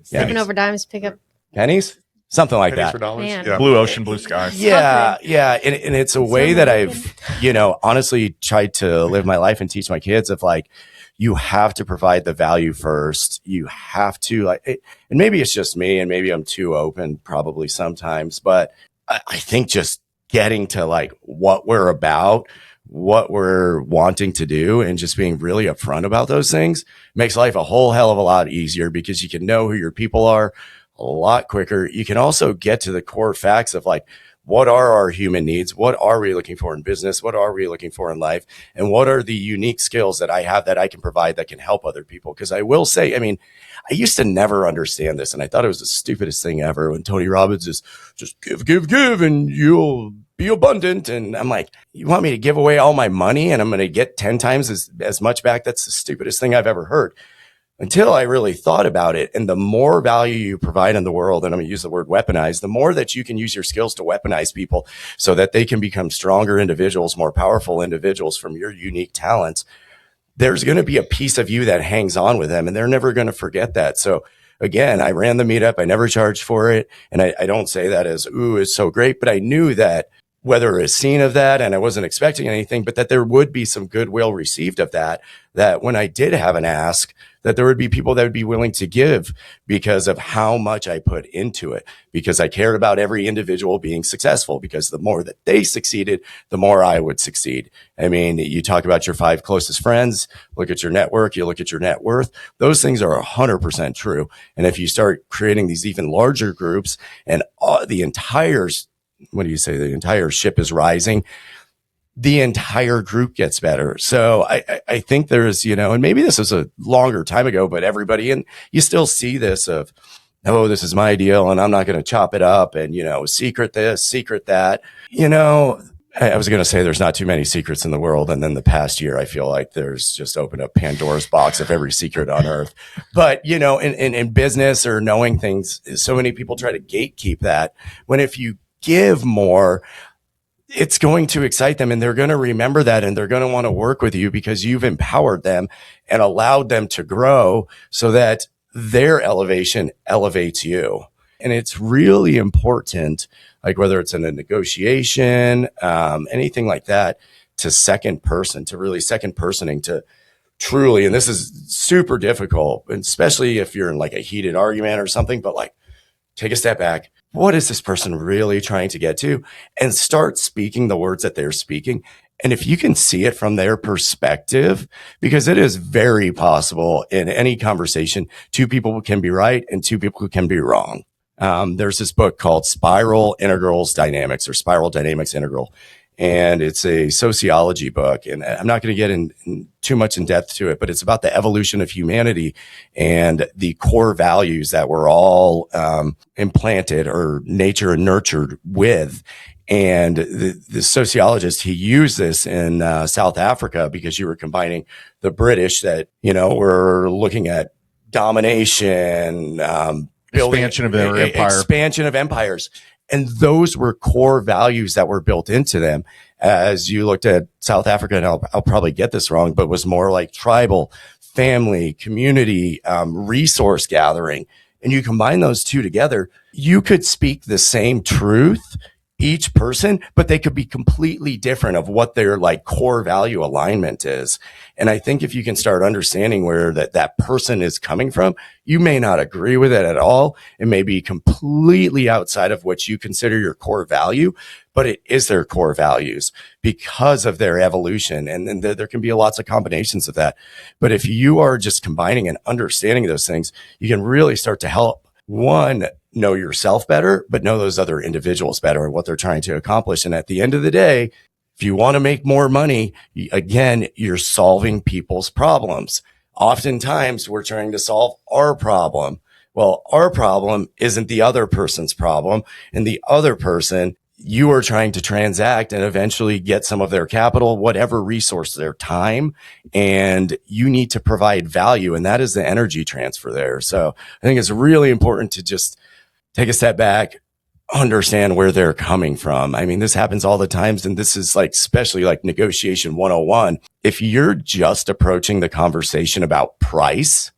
dimes, pick up
pennies? Something like
Pennies
that.
for dollars.
Man.
Yeah.
Blue ocean, blue sky.
Yeah. And it's a way that I've, honestly tried to live my life and teach my kids of like, you have to provide the value first. You have to and maybe it's just me and maybe I'm too open probably sometimes, but I think just getting to like what we're about, what we're wanting to do, and just being really upfront about those things makes life a whole hell of a lot easier because you can know who your people are. a lot quicker. You can also get to the core facts of like, what are our human needs? What are we looking for in business? What are we looking for in life? And what are the unique skills that I have that I can provide that can help other people? Because I will say, I mean, I used to never understand this, and I thought it was the stupidest thing ever when Tony Robbins is just give, and you'll be abundant. And I'm like, you want me to give away all my money and I'm going to get 10 times as much back? That's the stupidest thing I've ever heard. Until I really thought about it. And the more value you provide in the world, and I'm going to use the word weaponize, the more that you can use your skills to weaponize people so that they can become stronger individuals, more powerful individuals from your unique talents, there's going to be a piece of you that hangs on with them, and they're never going to forget that. So again, I ran the meetup. I never charged for it. And I don't say that as, ooh, it's so great, but I knew that whether a scene of that, and I wasn't expecting anything, but that there would be some goodwill received of that when I did have an ask, that there would be people that would be willing to give because of how much I put into it, because I cared about every individual being successful, because the more that they succeeded, the more I would succeed. I mean, you talk about your 5 closest friends, look at your network, you look at your net worth. Those things are 100% true. And if you start creating these even larger groups and the entire ship is rising, the entire group gets better. So I think there's, and maybe this was a longer time ago, but everybody, and you still see this of, oh, this is my deal and I'm not going to chop it up and, secret this, secret that. I was going to say there's not too many secrets in the world. And then the past year, I feel like there's just opened up Pandora's box of every secret on earth. But, in business or knowing things, so many people try to gatekeep that, when if you give more, it's going to excite them and they're going to remember that and they're going to want to work with you because you've empowered them and allowed them to grow so that their elevation elevates you. And it's really important, like whether it's in a negotiation, anything like that, to really second personing to truly, and this is super difficult, especially if you're in like a heated argument or something, but like take a step back. What is this person really trying to get to? And start speaking the words that they're speaking. And if you can see it from their perspective, because it is very possible in any conversation, 2 people can be right and 2 people can be wrong. There's this book called Spiral Dynamics Integral. And it's a sociology book. And I'm not going to get in too much in depth to it, but it's about the evolution of humanity and the core values that we're all implanted or nature and nurtured with. And the sociologist, he used this in South Africa because you were combining the British that, were looking at domination,
expansion of their empire,
expansion of empires. And those were core values that were built into them. As you looked at South Africa, and I'll probably get this wrong, but was more like tribal, family, community, resource gathering. And you combine those 2 together, you could speak the same truth, each person, but they could be completely different of what their like core value alignment is. And I think if you can start understanding where that person is coming from, you may not agree with it at all. It may be completely outside of what you consider your core value, but it is their core values because of their evolution. And then there can be lots of combinations of that. But if you are just combining and understanding those things, you can really start to help, one, know yourself better, but know those other individuals better and what they're trying to accomplish. And at the end of the day, if you want to make more money, again, you're solving people's problems. Oftentimes we're trying to solve our problem. Well, our problem isn't the other person's problem. And the other person, you are trying to transact and eventually get some of their capital, whatever resource, their time, and you need to provide value. And that is the energy transfer there. So I think it's really important to just take a step back, understand where they're coming from. I mean, this happens all the times. And this is like, especially like negotiation 101. If you're just approaching the conversation about price,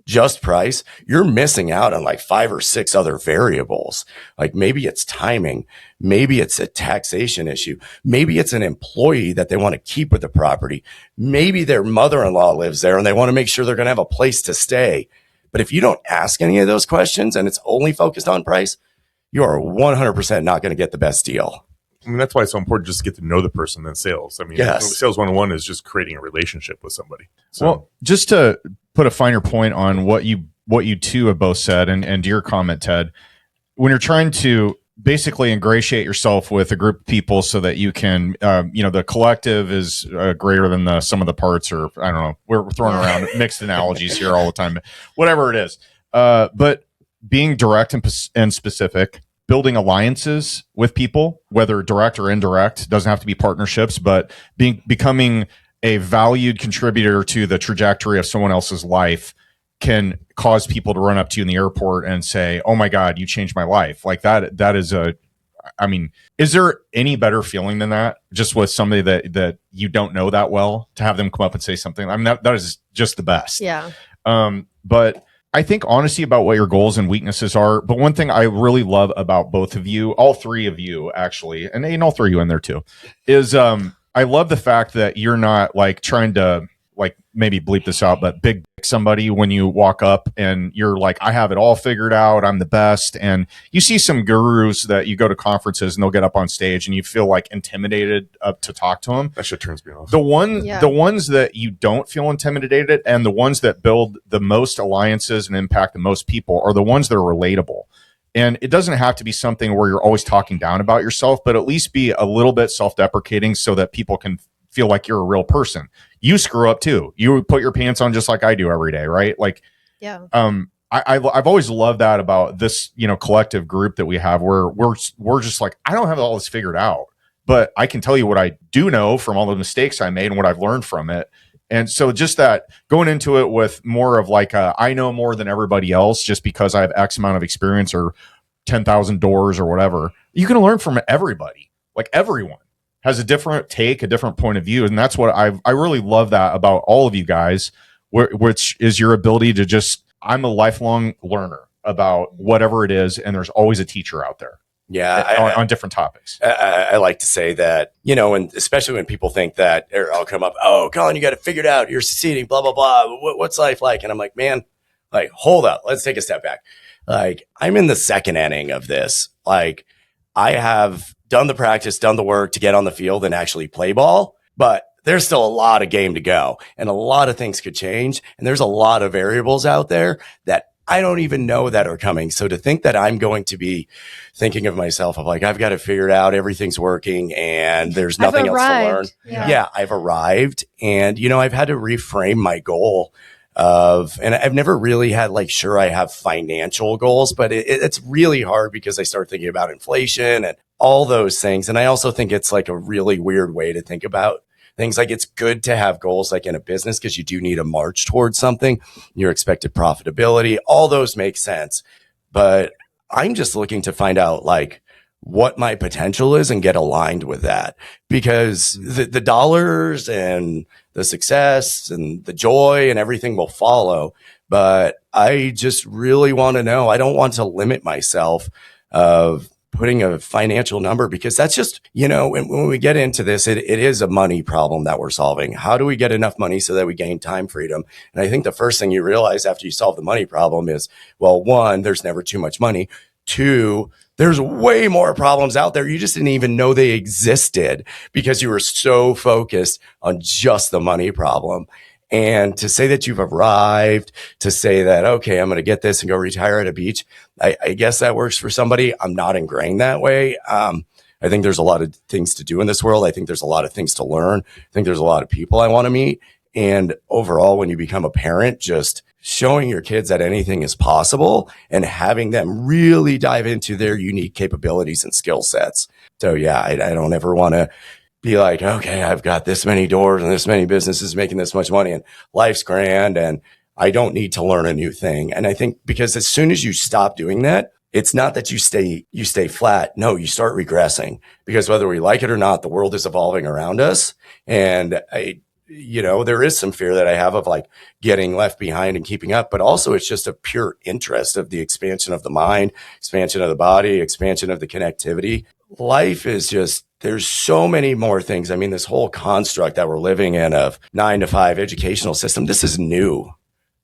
you're missing out on like 5 or 6 other variables. Like maybe it's timing. Maybe it's a taxation issue. Maybe it's an employee that they want to keep with the property. Maybe their mother-in-law lives there and they want to make sure they're going to have a place to stay. But if you don't ask any of those questions and it's only focused on price, you are 100% not going to get the best deal.
I mean, that's why it's so important just to get to know the person in sales. I mean,
yes.
Sales 101 is just creating a relationship with somebody. So.
Well, just to put a finer point on what you what you two have both said, and to your comment, Ted, when you're trying to basically ingratiate yourself with a group of people so that you can, the collective is greater than the sum of the parts, or I don't know, we're throwing around mixed analogies here all the time, but whatever it is. But being direct and specific, building alliances with people, whether direct or indirect, doesn't have to be partnerships, but becoming a valued contributor to the trajectory of someone else's life can cause people to run up to you in the airport and say, "Oh my God, you changed my life." Like that is is there any better feeling than that? Just with somebody that you don't know that well, to have them come up and say something. I mean, that is just the best.
Yeah.
But I think honesty about what your goals and weaknesses are. But one thing I really love about both of you, all three of you actually, and all three of you in there too, is I love the fact that you're not like trying to like maybe bleep this out, but big somebody when you walk up and you're like, I have it all figured out, I'm the best. And you see some gurus that you go to conferences and they'll get up on stage and you feel like intimidated up to talk to them.
That shit turns me off.
The ones that you don't feel intimidated and the ones that build the most alliances and impact the most people are the ones that are relatable. And it doesn't have to be something where you're always talking down about yourself, but at least be a little bit self-deprecating so that people can feel like you're a real person. You screw up too. You put your pants on just like I do every day, right? Like,
yeah.
I've always loved that about this, collective group that we have, where we're just like, I don't have all this figured out, but I can tell you what I do know from all the mistakes I made and what I've learned from it. And so just that going into it with more of like, I know more than everybody else just because I have X amount of experience or 10,000 doors or whatever. You can learn from everybody, like everyone has a different take, a different point of view. And that's what I really love that about all of you guys, which is your ability to just, I'm a lifelong learner about whatever it is. And there's always a teacher out there.
Yeah.
On different topics.
I like to say that, and especially when people think that, or I'll come up, "Oh, Colin, you got it figured out. You're succeeding, blah, blah, blah. What's life like?" And I'm like, man, like, hold up. Let's take a step back. Like, I'm in the second inning of this. Like, I have done the practice, done the work to get on the field and actually play ball, but there's still a lot of game to go and a lot of things could change. And there's a lot of variables out there that I don't even know that are coming. So to think that I'm going to be thinking of myself of like, I've got it figured out, everything's working and there's nothing else to learn. Yeah, I've arrived. And, I've had to reframe my goal and I've never really had like, sure, I have financial goals, but it's really hard because I start thinking about inflation and all those things. And I also think it's like a really weird way to think about things. Like it's good to have goals like in a business because you do need to march towards something, your expected profitability, all those make sense. But I'm just looking to find out like what my potential is and get aligned with that, because the dollars and the success and the joy and everything will follow. But I just really want to know, I don't want to limit myself of putting a financial number, because that's just, when we get into this, it is a money problem that we're solving. How do we get enough money so that we gain time freedom? And I think the first thing you realize after you solve the money problem is, well, one, there's never too much money. Two, there's way more problems out there. You just didn't even know they existed because you were so focused on just the money problem. And to say that you've arrived, to say that, okay, I'm going to get this and go retire at a beach, I guess that works for somebody. I'm not ingrained that way. I think there's a lot of things to do in this world. I think there's a lot of things to learn. I think there's a lot of people I want to meet. And overall, when you become a parent, just showing your kids that anything is possible and having them really dive into their unique capabilities and skill sets. So yeah, I don't ever want to be like, okay, I've got this many doors and this many businesses making this much money and life's grand and I don't need to learn a new thing. And I think because as soon as you stop doing that, it's not that you stay flat. No, you start regressing, because whether we like it or not, the world is evolving around us. And there is some fear that I have of like getting left behind and keeping up, but also it's just a pure interest of the expansion of the mind, expansion of the body, expansion of the connectivity. Life is just, there's so many more things. I mean, this whole construct that we're living in of 9 to 5 educational system, this is new.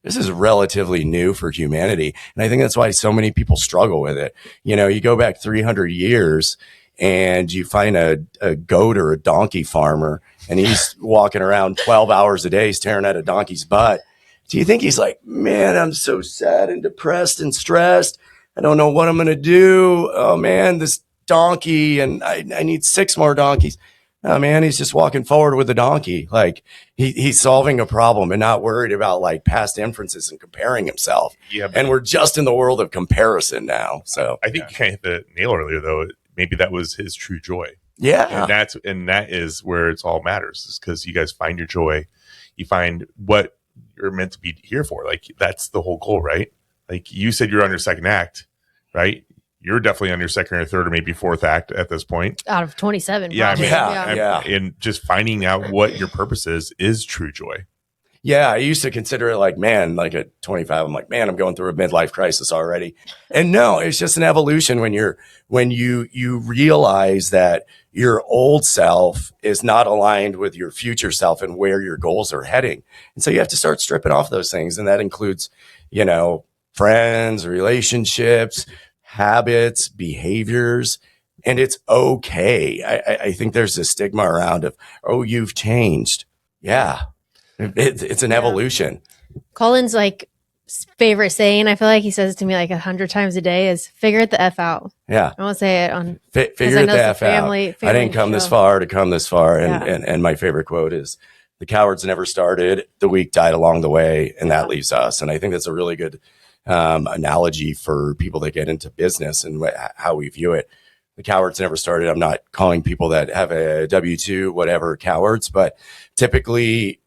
This is relatively new for humanity. And I think that's why so many people struggle with it. You go back 300 years and you find a goat or a donkey farmer and he's walking around 12 hours a day staring at a donkey's butt. Do you think he's like, man, I'm so sad and depressed and stressed. I don't know what I'm going to do. Oh man, this donkey, and I need 6 more donkeys. Oh man, he's just walking forward with a donkey. Like he's solving a problem and not worried about like past inferences and comparing himself.
Yeah.
And we're just in the world of comparison now. So
I think you kind of hit the nail earlier though. Maybe that was his true joy.
yeah.
And that is where it's all matters, is because you guys find your joy. You find what you're meant to be here for. Like that's the whole goal, right? Like you said, you're on your second act, right? You're definitely on your second or third or maybe fourth act at this point.
Out of 27.
Yeah,
probably.
Yeah.
And just finding out what your purpose is true joy.
Yeah, I used to consider it like, man, like at 25, I'm like, man, I'm going through a midlife crisis already. And no, it's just an evolution when you realize that your old self is not aligned with your future self and where your goals are heading. And so you have to start stripping off those things. And that includes, friends, relationships, habits, behaviors. And it's okay. I think there's a stigma around of, oh, you've changed. Yeah. It's an evolution.
Colin's like favorite saying, I feel like he says it to me like 100 times a day, is figure it the F out.
Yeah.
I won't say it on
Figure
I
it
know
the
it's
F
a
out.
family
I didn't come this
show.
far to come this far.
Yeah.
And my favorite quote is, the cowards never started, the weak died along the way, and that leaves us. And I think that's a really good analogy for people that get into business and how we view it. The cowards never started. I'm not calling people that have a W-2, whatever, cowards, but typically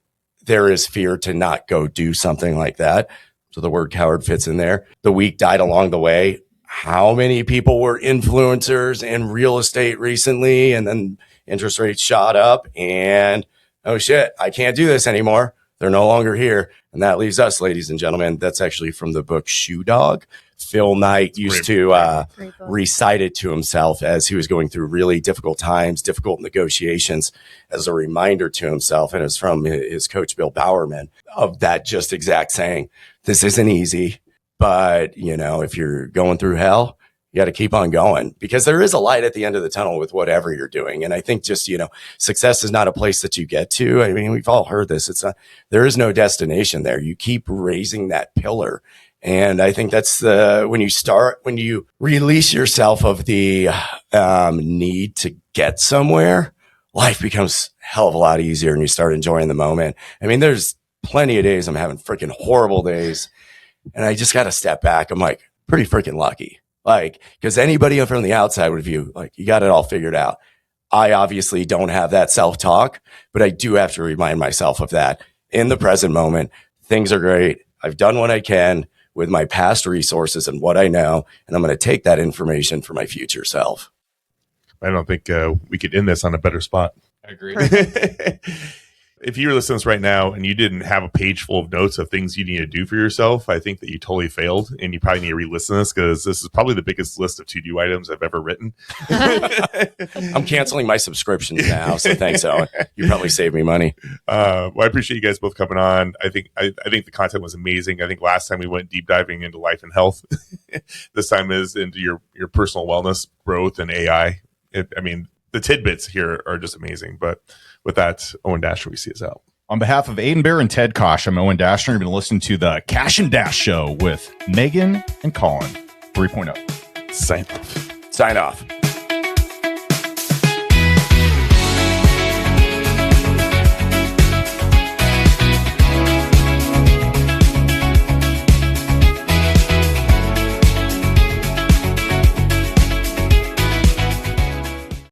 there is fear to not go do something like that. So the word coward fits in there. The weak died along the way. How many people were influencers in real estate recently? And then interest rates shot up and, oh shit, I can't do this anymore. They're no longer here. And that leaves us, ladies and gentlemen. That's actually from the book Shoe Dog. Phil Knight used to recite it to himself as he was going through really difficult times, difficult negotiations, as a reminder to himself. And it's from his coach, Bill Bowerman, of that just exact saying. This isn't easy, but if you're going through hell, you got to keep on going, because there is a light at the end of the tunnel with whatever you're doing. And I think just, success is not a place that you get to. I mean, we've all heard this. There is no destination there. You keep raising that pillar. And I think that's when you release yourself of the need to get somewhere, life becomes a hell of a lot easier and you start enjoying the moment. I mean, there's plenty of days I'm having freaking horrible days and I just got to step back. I'm like pretty freaking lucky. Like, because anybody from the outside would view like you got it all figured out. I obviously don't have that self-talk, but I do have to remind myself of that in the present moment. Things are great. I've done what I can with my past resources and what I know, and I'm going to take that information for my future self.
I don't think we could end this on a better spot.
I agree.
If you're listening to this right now and you didn't have a page full of notes of things you need to do for yourself, I think that you totally failed, and you probably need to re-listen to this, because this is probably the biggest list of to-do items I've ever written.
I'm canceling my subscriptions now, so thanks, Owen. You probably saved me money.
Well, I appreciate you guys both coming on. I think the content was amazing. I think last time we went deep diving into life and health. This time is into your personal wellness, growth, and AI. The tidbits here are just amazing. But with that, Owen Dashner, we see us out.
On behalf of Aiden Bear and Ted Kaasch, I'm Owen Dashner. You've been listening to the Kash and Dash Show with Megan and Colin 3.0.
Sign off.
Sign off.